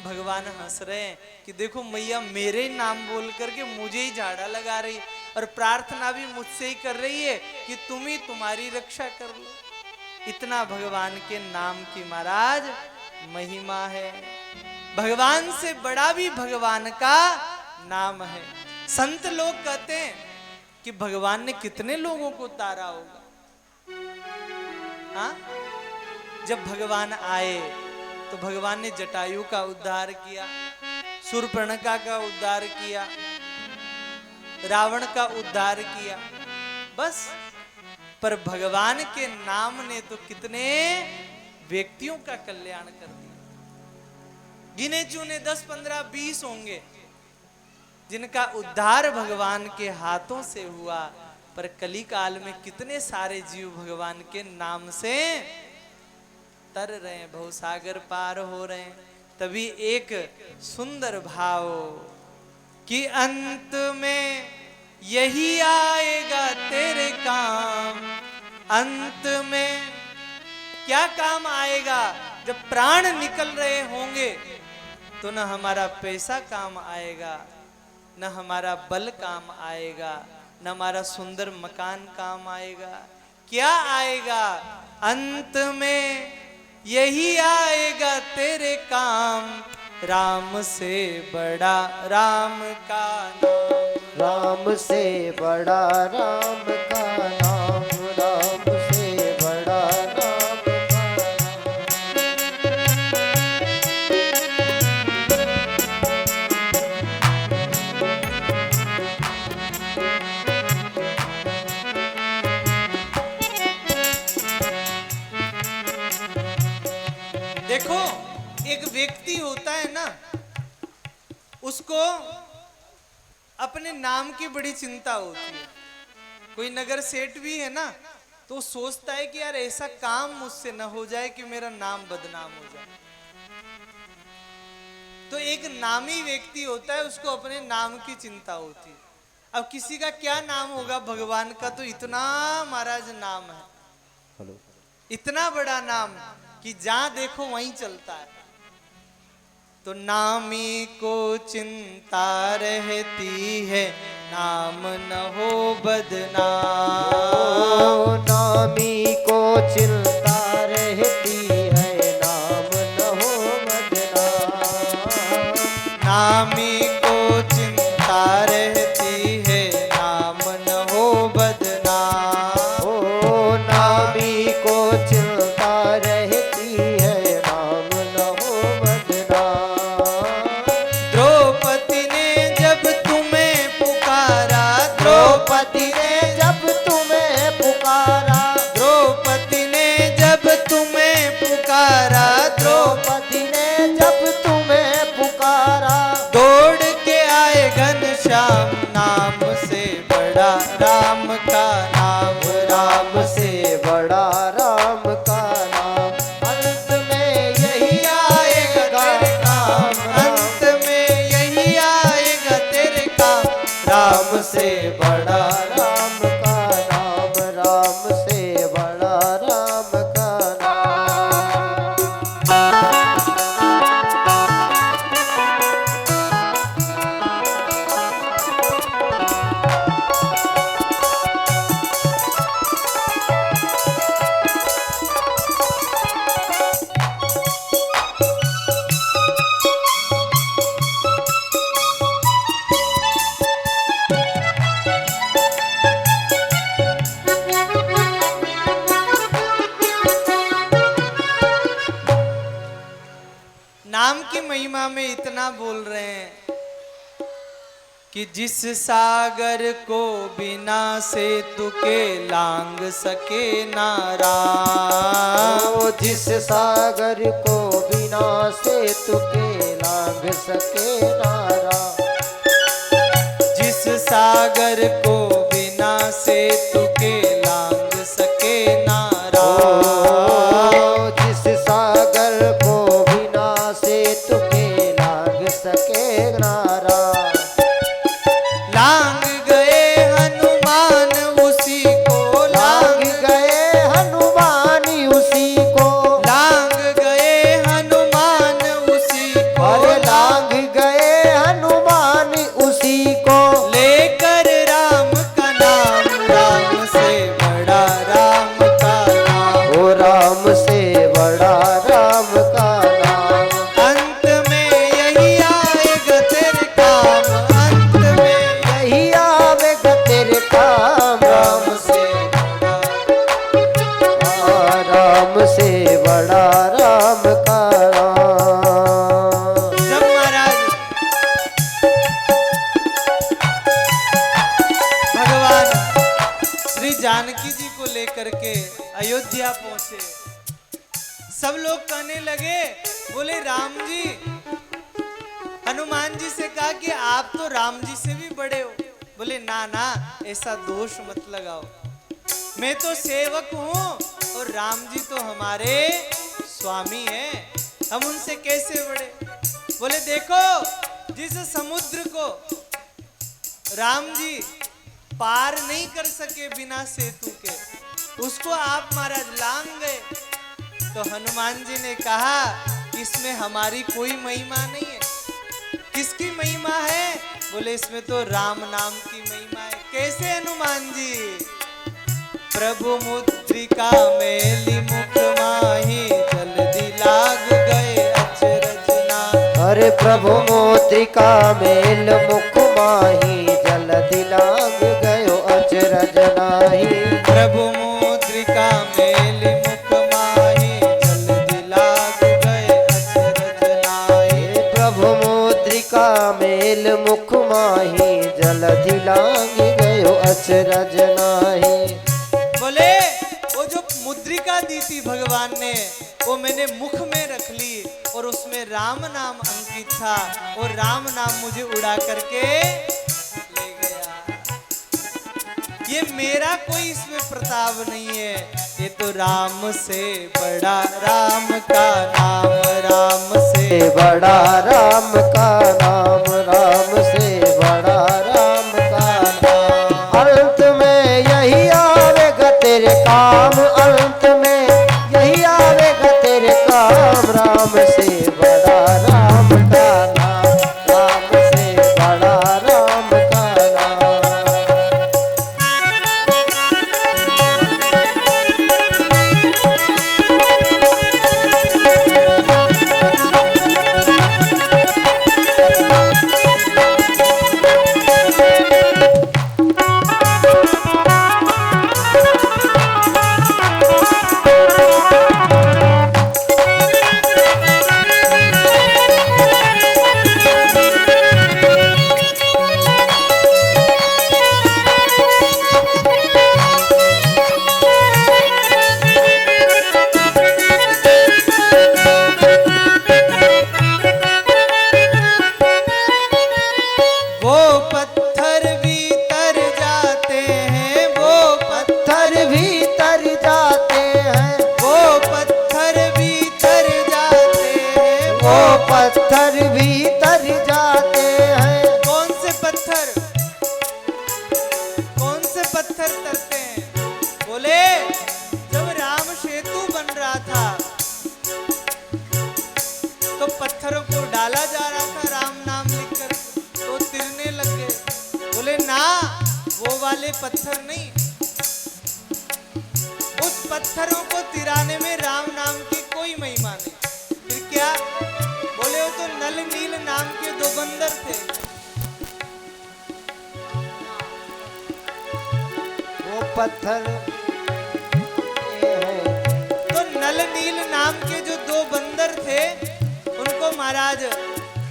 भगवान हंस रहे हैं कि देखो मैया मेरे नाम बोल करके मुझे ही झाड़ा लगा रही, और प्रार्थना भी मुझसे ही कर रही है कि तुम ही तुम्हारी रक्षा कर लो। इतना भगवान के नाम की महाराज महिमा है। भगवान से बड़ा भी भगवान का नाम है। संत लोग कहते हैं कि भगवान ने कितने लोगों को तारा होगा। हाँ, जब भगवान आए तो भगवान ने जटायु का उद्धार किया, शूर्पणखा का उद्धार किया, रावण का उद्धार किया, बस। पर भगवान के नाम ने तो कितने व्यक्तियों का कल्याण कर दिया। गिने चुने 10, 15, 20 होंगे जिनका उद्धार भगवान के हाथों से हुआ। पर कली काल में कितने सारे जीव भगवान के नाम से तर रहे हैं, भवसागर पार हो रहे हैं। तभी एक सुंदर भाव कि अंत में यही आएगा तेरे काम। अंत में क्या काम आएगा? जब प्राण निकल रहे होंगे तो न हमारा पैसा काम आएगा, न हमारा बल काम आएगा, न हमारा सुंदर मकान काम आएगा। क्या आएगा? अंत में यही आएगा तेरे काम। राम से बड़ा राम का नाम, राम से बड़ा राम का नाम, राम से बड़ा राम का देखो, एक व्यक्ति होता है ना, उसको अपने नाम की बड़ी चिंता होती है। कोई नगर सेठ भी है ना, तो सोचता है कि यार ऐसा काम मुझसे न हो जाए कि मेरा नाम बदनाम हो जाए। तो एक नामी व्यक्ति होता है, उसको अपने नाम की चिंता होती है। अब किसी का क्या नाम होगा? भगवान का तो इतना महाराज नाम है, इतना बड़ा नाम कि जहां देखो वहीं चलता है। तो नामी को चिंता रहती है, नाम न हो बदनाम। ओ नामी को चिंता रहती है, नाम न हो बदनाम। नामी को चिंता रहती है, नाम न हो बदनाम। ओ नामी को चिंता रहती है, नाम न हो बदनाम। द्रौपदी ने जब तुम्हें पुकारा, द्रौपदी ने जब तुम्हें पुकारा, द्रौपदी ने जब तुम्हें पुकारा, द्रौपदी ने जब तुम्हें पुकारा, दौड़ के आए घनश्याम। नाम से बड़ा राम का नाम, राम से बड़ा राम का नाम। अंत में यही आएगा तेरे काम, अंत में यही आएगा तेरे काम। राम से बड़ा राम का नाम, राम से बड़ा राम का नाम। नाम की महिमा में इतना बोल रहे हैं कि जिस सागर को बिना सेतु के लांग सके नारा। ओ जिस सागर को बिना सेतु के लांग सके नारा, जिस सागर को बिना सेतु के लांग सके नारा। ओ जिस सागर को बिना सेतु के लांग सके नारा। लांग गए हनुमान उसी को, लांग गए हनुमान उसी को, लांग गए हनुमान उसी को, अरे लांग गए हनुमान उसी को। लेकर राम का नाम, राम से बड़ा राम का नाम। ओ राम से बड़ा राम का नाम। अंत में यही आएगा तेरे काम, अंत में यही आवेगा तेरे काम। राम से बड़ा। राम से बड़ा राम का नाम। जब महाराज भगवान श्री जानकी जी को लेकर के अयोध्या पहुंचे, सब लोग कहने लगे, बोले राम जी, हनुमान जी से कहा कि आप तो राम जी से भी बड़े हो। बोले ना ना, ऐसा दोष मत लगाओ, मैं तो सेवक हूं और राम जी तो हमारे स्वामी हैं, हम उनसे कैसे बड़े। बोले देखो, जिस समुद्र को राम जी पार नहीं कर सके बिना सेतु के, उसको आप महाराज लांग गए। तो हनुमान जी ने कहा कि इसमें हमारी कोई महिमा नहीं है। किसकी महिमा है? बोले इसमें तो राम नाम की महिमा है। कैसे हनुमान जी? प्रभु मुद्रिका मेली मुख माही, जल्दी लाग गए अचरज नाहि। अरे प्रभु मुद्रिका मेल मुख माही, जल्दी लाग गयो अचरज नाहि। प्रभु मुद्रिका मेली मुख माही, जल्दी लाग गए अचरज नाहि। प्रभु मुद्रिका मेल मुख माही, जल्दी लाग गयो अचरज नाहि। बोले वो जो मुद्रिका दी थी भगवान ने, वो मैंने मुख में रख ली और उसमें राम नाम अंकित था, और राम नाम मुझे उड़ा करके ले गया। ये मेरा कोई इसमें प्रताप नहीं है, ये तो राम से बड़ा राम का नाम, राम से बड़ा राम का नाम, राम से बड़ा राम का नाम। अंत में यही आवेगा तेरे काम, अंत में यही आवेगा तेरे काम। राम से बड़ा राम का नाम, राम से बड़ा राम का नाम। पत्थर भीतर जाते हैं। कौन से पत्थर? कौन से पत्थर तरते हैं? बोले जब राम सेतु बन रहा था तो पत्थरों को डाला जा रहा था राम नाम लिखकर, तो तिरने लग गए। बोले ना, वो वाले पत्थर नहीं, उस पत्थरों को तिराने में राम नाम की कोई महिमा नहीं। फिर क्या? बोले वो तो नल नील नाम के दो बंदर थे। वो पत्थर तो नल नील नाम के जो दो बंदर थे, उनको महाराज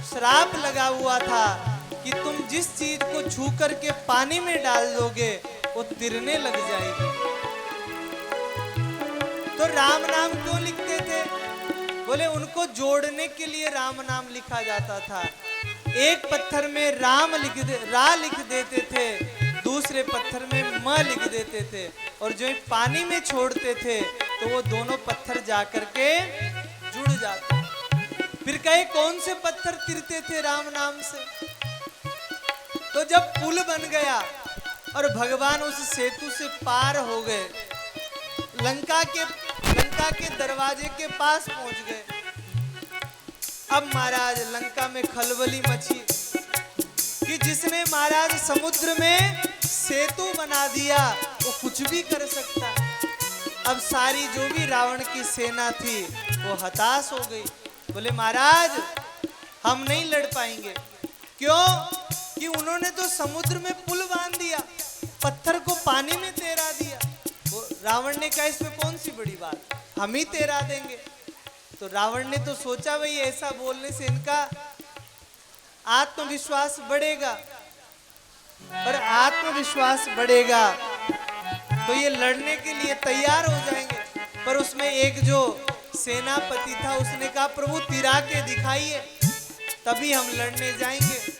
श्राप लगा हुआ था कि तुम जिस चीज को छू करके पानी में डाल दोगे वो तिरने लग जाएगी। तो राम नाम क्यों लिखते थे? बोले उनको जोड़ने के लिए राम नाम लिखा जाता था। एक पत्थर में राम रा लिख देते थे, दूसरे पत्थर में म लिख देते थे, और जो पानी में छोड़ते थे तो वो दोनों पत्थर जाकर के जुड़ जाते। फिर कहे कौन से पत्थर तिरते थे राम नाम से? तो जब पुल बन गया और भगवान उस सेतु से पार हो गए, लंका के दरवाजे के पास पहुंच गए। अब महाराज लंका में खलबली मची कि जिसने महाराज समुद्र में सेतु बना दिया वो कुछ भी कर सकता। अब सारी जो भी रावण की सेना थी वो हताश हो गई। बोले महाराज हम नहीं लड़ पाएंगे। क्यों? कि उन्होंने तो समुद्र में पुल बांध दिया, पत्थर को पानी में तैरा दिया। वो रावण ने कहा इसमें कौन सी बड़ी बात, हम ही तैरा देंगे। तो रावण ने तो सोचा भाई ऐसा बोलने से इनका आत्मविश्वास बढ़ेगा, और आत्मविश्वास बढ़ेगा तो ये लड़ने के लिए तैयार हो जाएंगे। पर उसमें एक जो सेनापति था उसने कहा प्रभु तिरा के दिखाइए तभी हम लड़ने जाएंगे।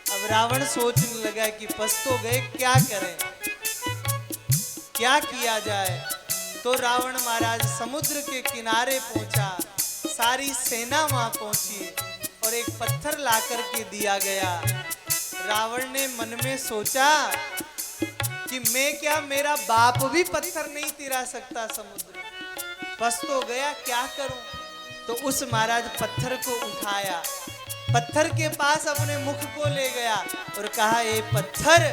अब रावण सोचने लगा कि पछतो गए, क्या करें, क्या किया जाए। तो रावण महाराज समुद्र के किनारे पहुंचा, सारी सेना वहां पहुंची और एक पत्थर ला करके दिया गया। रावण ने मन में सोचा कि मैं क्या, मेरा बाप भी पत्थर नहीं तिरा सकता समुद्र, बस तो गया, क्या करूं। तो उस महाराज पत्थर को उठाया, पत्थर के पास अपने मुख को ले गया और कहा, ए पत्थर,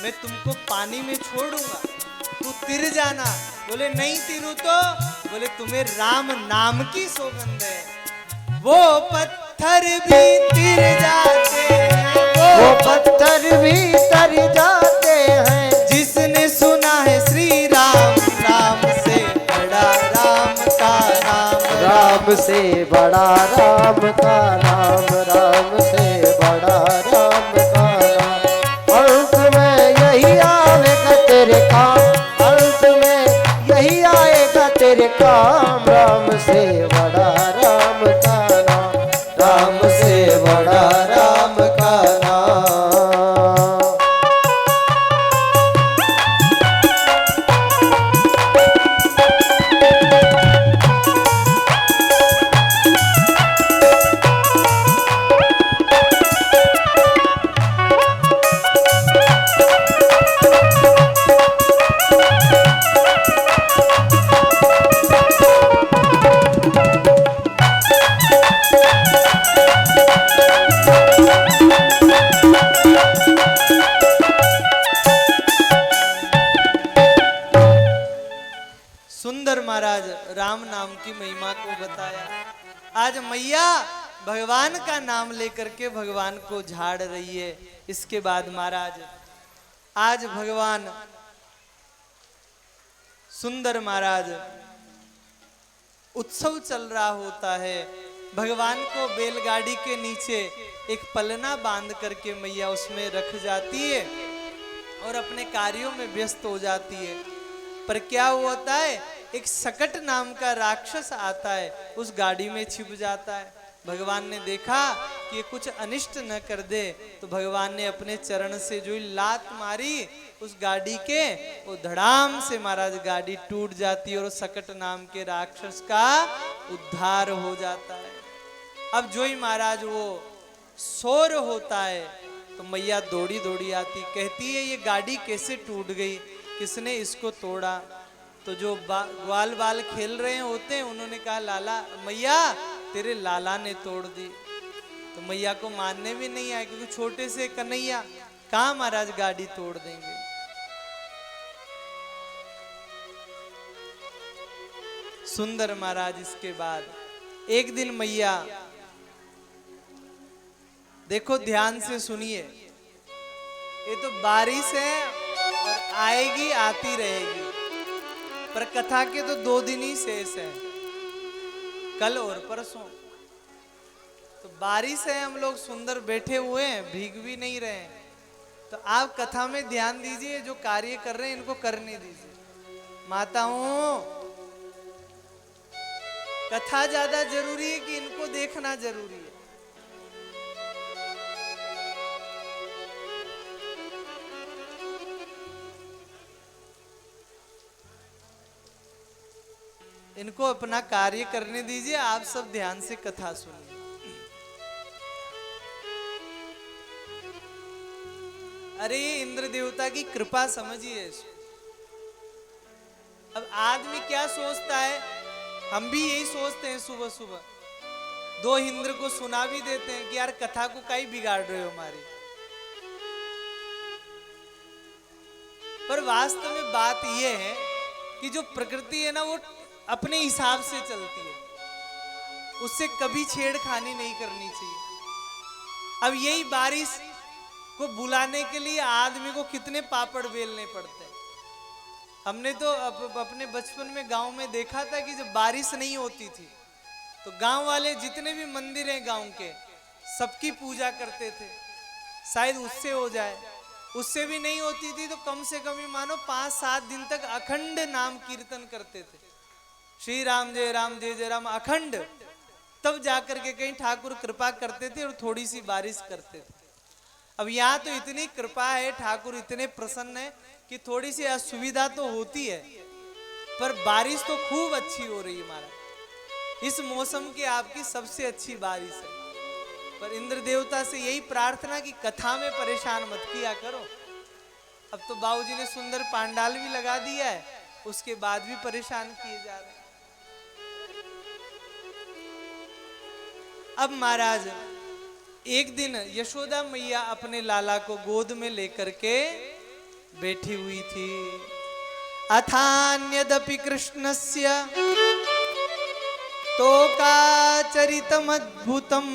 मैं तुमको पानी में छोड़ूंगा, तू तिर जाना। बोले नहीं तिरू तो, बोले तुम्हें राम नाम की सौगंध है। वो पत्थर भी तिर जाते हैं, वो पत्थर भी तर जाते हैं, जिसने सुना है श्री राम, राम से बड़ा राम का नाम, राम से बड़ा राम का नाम, राम से बड़ा राम का नाम। अंत में यही आएगा तेरे काम, अंत में यही आएगा तेरे काम, राम से बड़ा राम का नाम, राम से बड़ा राम का नाम। सुंदर महाराज राम नाम की महिमा को बताया। आज मैया भगवान का नाम लेकर के भगवान को झाड़ रही है। इसके बाद महाराज आज भगवान सुंदर महाराज उत्सव चल रहा होता है। भगवान को बैलगाड़ी के नीचे एक पलना बांध करके मैया उसमें रख जाती है और अपने कार्यों में व्यस्त हो जाती है। पर क्या होता है, एक सकट नाम का राक्षस आता है, उस गाड़ी में छिप जाता है। भगवान ने देखा कि ये कुछ अनिष्ट न कर दे, तो भगवान ने अपने चरण से जो लात मारी उस गाड़ी के, वो धड़ाम से महाराज गाड़ी टूट जाती है और सकट नाम के राक्षस का उद्धार हो जाता है। अब जो ही महाराज वो शोर होता है तो मैया दौड़ी दौड़ी आती, कहती है ये गाड़ी कैसे टूट गई, किसने इसको तोड़ा। तो जो ग्वाल बाल खेल रहे होते हैं उन्होंने कहा, लाला मैया तेरे लाला ने तोड़ दी। तो मैया को मानने भी नहीं आया, क्योंकि छोटे से कन्हैया कहाँ महाराज गाड़ी तोड़ देंगे। सुंदर महाराज इसके बाद एक दिन मैया, देखो ध्यान से सुनिए, ये तो बारिश है और आएगी आती रहेगी, पर कथा के तो 2 दिन ही शेष है, कल और परसों। तो बारिश है, हम लोग सुंदर बैठे हुए हैं, भीग भी नहीं रहे हैं। तो आप कथा में ध्यान दीजिए, जो कार्य कर रहे हैं इनको करने दीजिए। माताओं, कथा ज्यादा जरूरी है कि इनको देखना जरूरी है? इनको अपना कार्य करने दीजिए, आप सब ध्यान से कथा सुनिए। अरे इंद्र देवता की कृपा समझिए। अब आदमी क्या सोचता है, हम भी यही सोचते हैं, सुबह सुबह 2 इंद्र को सुना भी देते हैं कि यार कथा को काहे बिगाड़ रहे हो हमारी। पर वास्तव में बात यह है कि जो प्रकृति है ना, वो अपने हिसाब से चलती है, उससे कभी छेड़खानी नहीं करनी चाहिए। अब यही बारिश को बुलाने के लिए आदमी को कितने पापड़ बेलने पड़ते हैं। हमने तो अपने बचपन में गांव में देखा था कि जब बारिश नहीं होती थी तो गांव वाले जितने भी मंदिर हैं गांव के, सबकी पूजा करते थे, शायद उससे हो जाए। उससे भी नहीं होती थी तो कम से कम ही मानो 5-7 दिन तक अखंड नाम कीर्तन करते थे, श्री राम जय राम अखंड। तब जाकर के कहीं ठाकुर कृपा करते थे और थोड़ी सी बारिश करते थे। अब यहाँ तो इतनी कृपा है, ठाकुर इतने प्रसन्न है कि थोड़ी सी असुविधा तो होती है, पर बारिश तो खूब अच्छी हो रही है महाराज। इस मौसम की आपकी सबसे अच्छी बारिश है। पर इंद्र देवता से यही प्रार्थना कि कथा में परेशान मत किया करो। अब तो बाबूजी ने सुंदर पांडाल भी लगा दिया है, उसके बाद भी परेशान किए जा रहे हैं। अब महाराज एक दिन यशोदा मैया अपने लाला को गोद में लेकर के बैठी हुई थी। अथान्यदपि कृष्णस्य तोकाचरितमद्भुतम्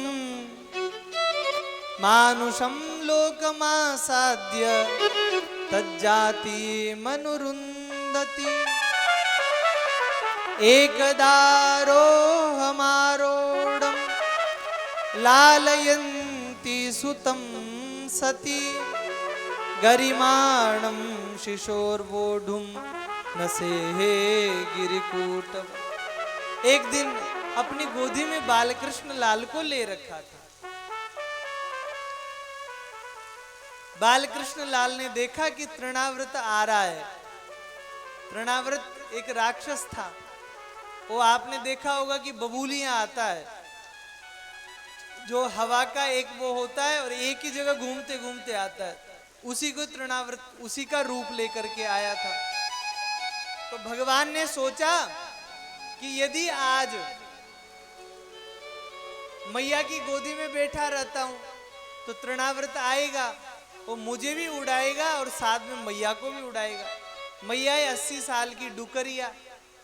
मानुषं लोकमासाद्य तज्जातिमनुरुन्धति। एकदारोहमारोढं लालयन्ति सुतं सती गरिमाणं शिशोर्वोढुं न सेहे गिरिकूटम्। एक दिन अपनी गोदी में बालकृष्ण लाल को ले रखा था। बालकृष्ण लाल ने देखा कि तृणाव्रत आ रहा है। तृणाव्रत एक राक्षस था, वो आपने देखा होगा कि बबूलियां आता है, जो हवा का एक वो होता है और एक ही जगह घूमते घूमते आता है, उसी को तृणाव्रत, उसी का रूप लेकर के आया था। तो भगवान ने सोचा कि यदि आज मैया की गोदी में बैठा रहता हूं तो तृणाव्रत आएगा, वो मुझे भी उड़ाएगा और साथ में मैया को भी उड़ाएगा। मैया 80 साल की डुकरिया,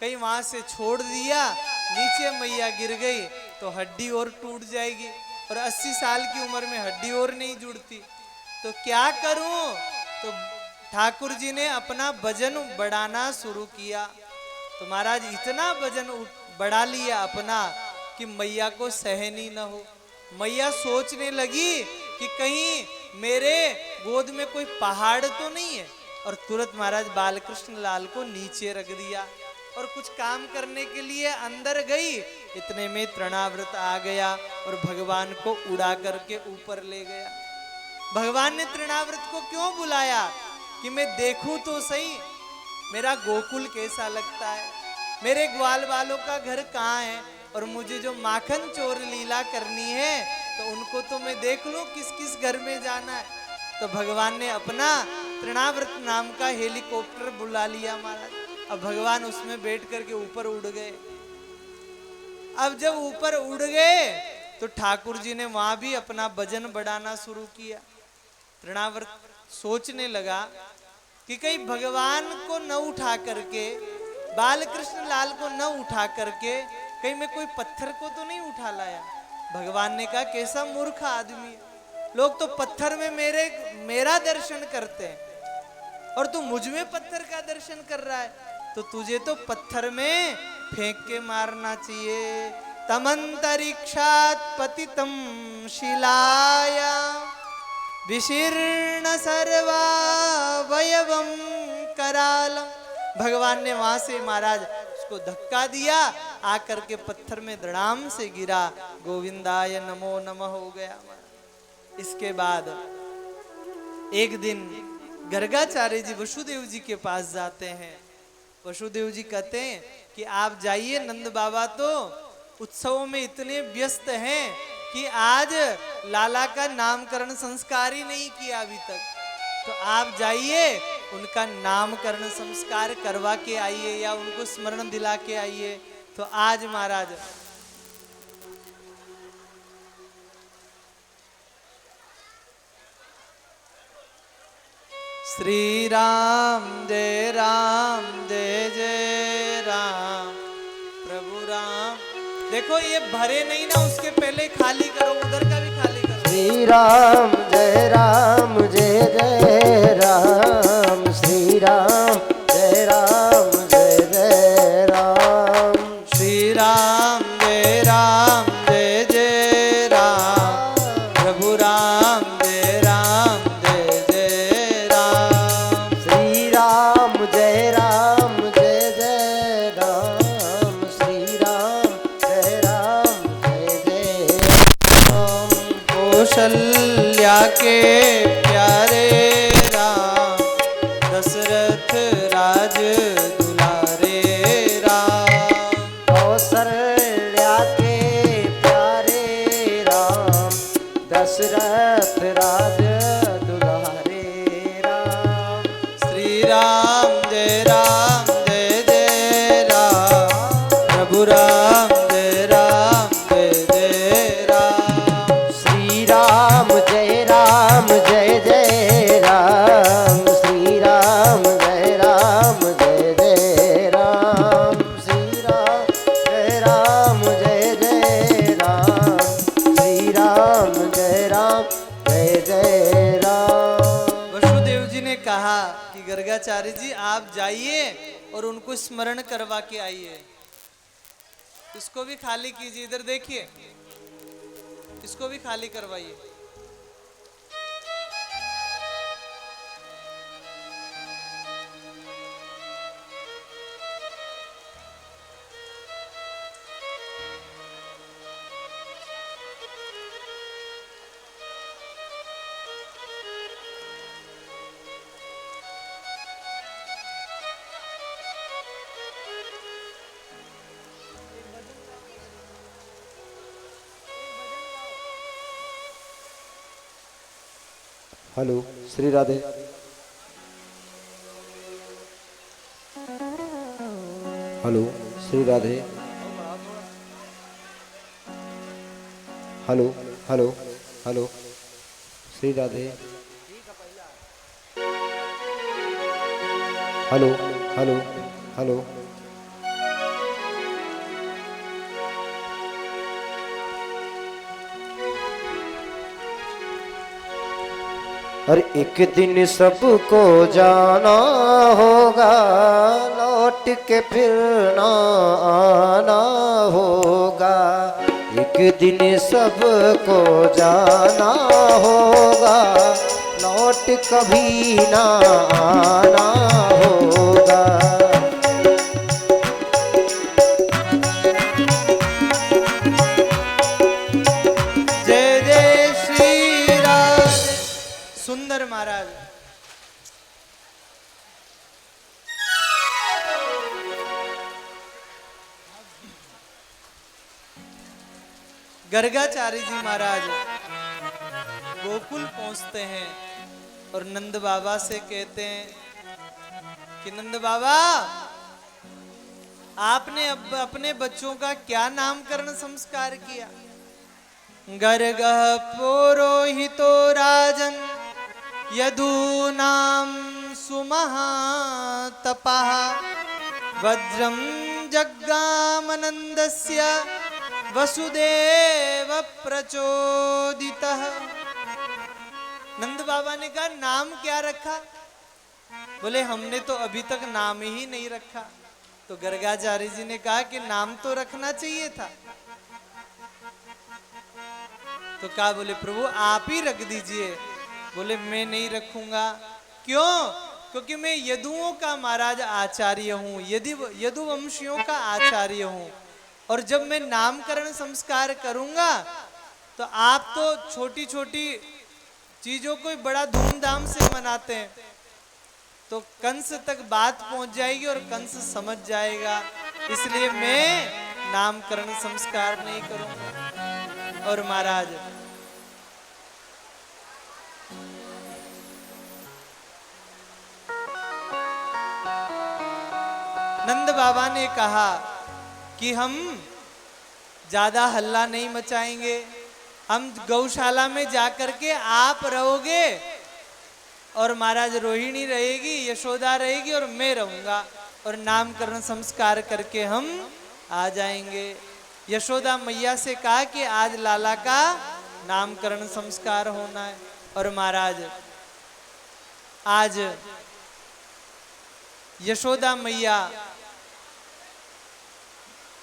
कहीं वहां से छोड़ दिया, नीचे मैया गिर गई तो हड्डी और टूट जाएगी, और 80 साल की उम्र में हड्डी और नहीं जुड़ती, तो क्या करूं? तो ठाकुर जी ने अपना वजन बढ़ाना शुरू किया। तो महाराज इतना वजन बढ़ा लिया अपना कि मैया को सहनी न हो। मैया सोचने लगी कि कहीं मेरे गोद में कोई पहाड़ तो नहीं है, और तुरंत महाराज बालकृष्ण लाल को नीचे रख दिया और कुछ काम करने के लिए अंदर गई। इतने में तृणाव्रत आ गया और भगवान को उड़ा करके ऊपर ले गया। भगवान ने तृणाव्रत को क्यों बुलाया? कि मैं देखूं तो सही मेरा गोकुल कैसा लगता है, मेरे ग्वाल वालों का घर कहाँ है, और मुझे जो माखन चोर लीला करनी है तो उनको तो मैं देख लूं किस किस घर में जाना है। तो भगवान ने अपना तृणाव्रत नाम का हेलीकॉप्टर बुला लिया महाराज। अब भगवान उसमें बैठ करके ऊपर उड़ गए। अब जब ऊपर उड़ गए तो ठाकुर जी ने वहां भी अपना वजन बढ़ाना शुरू किया। तृणाव्रत सोचने लगा कि कहीं भगवान को न उठा करके, बालकृष्ण लाल को न उठा करके कहीं मैं कोई पत्थर को तो नहीं उठा लाया। भगवान ने कहा कैसा मूर्ख आदमी है, लोग तो पत्थर में मेरा दर्शन करते हैं और तू मुझ में पत्थर का दर्शन कर रहा है, तो तुझे तो पत्थर में फेंक के मारना चाहिए। तमंतरिक्षात पतितम शिलाया विशीर्ण सर्वावयवम करालम। भगवान ने वहां से महाराज उसको धक्का दिया, आकर के पत्थर में धड़ाम से गिरा, गोविंदाय नमो नमः हो गया। इसके बाद एक दिन गर्गाचार्य जी वसुदेव जी के पास जाते हैं। वसुदेव जी कहते हैं कि आप जाइए, नंद बाबा तो उत्सवों में इतने व्यस्त हैं कि आज लाला का नामकरण संस्कार ही नहीं किया अभी तक, तो आप जाइए उनका नामकरण संस्कार करवा के आइए या उनको स्मरण दिला के आइए। तो आज महाराज श्री राम जय राम प्रभु राम। देखो ये भरे नहीं ना, उसके पहले खाली करो, उधर का भी खाली करो। श्री राम जय राम जय जय राम, श्री राम जय राम जय जय राम, श्री राम जय जय राम प्रभु राम जय जय राम। श्री राम जय जय राम, श्री राम जय जय राम। कौशल्या के प्यारे राम, दशरथ राज दुलारे राम। कौशल्या के प्यारे राम, दशरथ राज दुलारे राम। राम जय राम जय जय राम श्री राम जय राम जय जय राम श्री राम जय राम जय जय राम श्री राम जय जय राम। वसुदेव जी ने कहा कि गर्गाचार्य जी आप जाइए और उनको स्मरण करवा के आइए। इसको भी खाली कीजिए, इधर देखिए, इसको भी खाली करवाइए। Hello Shri Radhe. Hello Shri Radhe. Hello hello hello Shri Radhe. Hello hello hello और एक दिन सबको जाना होगा, लौट के फिर ना आना होगा। एक दिन सबको जाना होगा, लौट कभी ना आना होगा। जय जय श्री राधे। सुंदर महाराज, गर्गाचार्य जी महाराज गोकुल पहुंचते हैं और नंद बाबा से कहते हैं कि नंद बाबा आपने अब अपने बच्चों का क्या नामकरण संस्कार किया? गर्गः पुरोहितो राजन यदूनां सुमहातपः वज्रं जग्गामनन्दस्य वसुदेव प्रचोदितः। नंद बाबा ने कहा नाम क्या रखा? बोले हमने तो अभी तक नाम ही नहीं रखा। तो गर्गाचार्य जी ने कहा कि नाम तो रखना चाहिए था। तो कहा बोले प्रभु आप ही रख दीजिए। बोले मैं नहीं रखूंगा। क्यों? क्योंकि मैं यदुओं का महाराज आचार्य हूँ, यदुवंशियों का आचार्य हूँ। और जब मैं नामकरण संस्कार करूंगा तो आप तो छोटी छोटी चीजों को बड़ा धूमधाम से मनाते हैं, तो कंस तक बात पहुंच जाएगी और कंस समझ जाएगा, इसलिए मैं नामकरण संस्कार नहीं करूंगा। और महाराज नंद बाबा ने कहा कि हम ज्यादा हल्ला नहीं मचाएंगे, हम गौशाला में जाकर के आप रहोगे और महाराज रोहिणी रहेगी, यशोदा रहेगी और मैं रहूंगा, और नामकरण संस्कार करके हम आ जाएंगे। यशोदा मैया से कहा कि आज लाला का नामकरण संस्कार होना है। और महाराज आज यशोदा मैया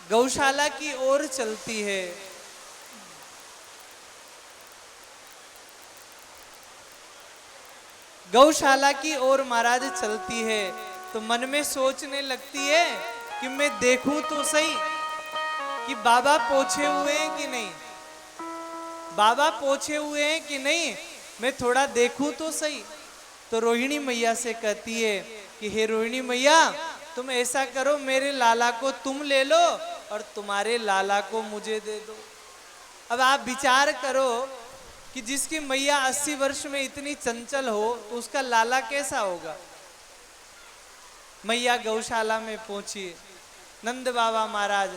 गौशाला की ओर चलती है। गौशाला की ओर महाराज चलती है तो मन में सोचने लगती है कि मैं देखूं तो सही कि बाबा पोछे हुए हैं कि नहीं, बाबा पोछे हुए हैं कि नहीं, मैं थोड़ा देखूं तो सही। तो रोहिणी मैया से कहती है कि हे रोहिणी मैया तुम ऐसा करो, मेरे लाला को तुम ले लो और तुम्हारे लाला को मुझे दे दो। अब आप विचार करो कि जिसकी मैया 80 वर्ष में इतनी चंचल हो तो उसका लाला कैसा होगा। मैया गौशाला में पहुंची, नंद बाबा महाराज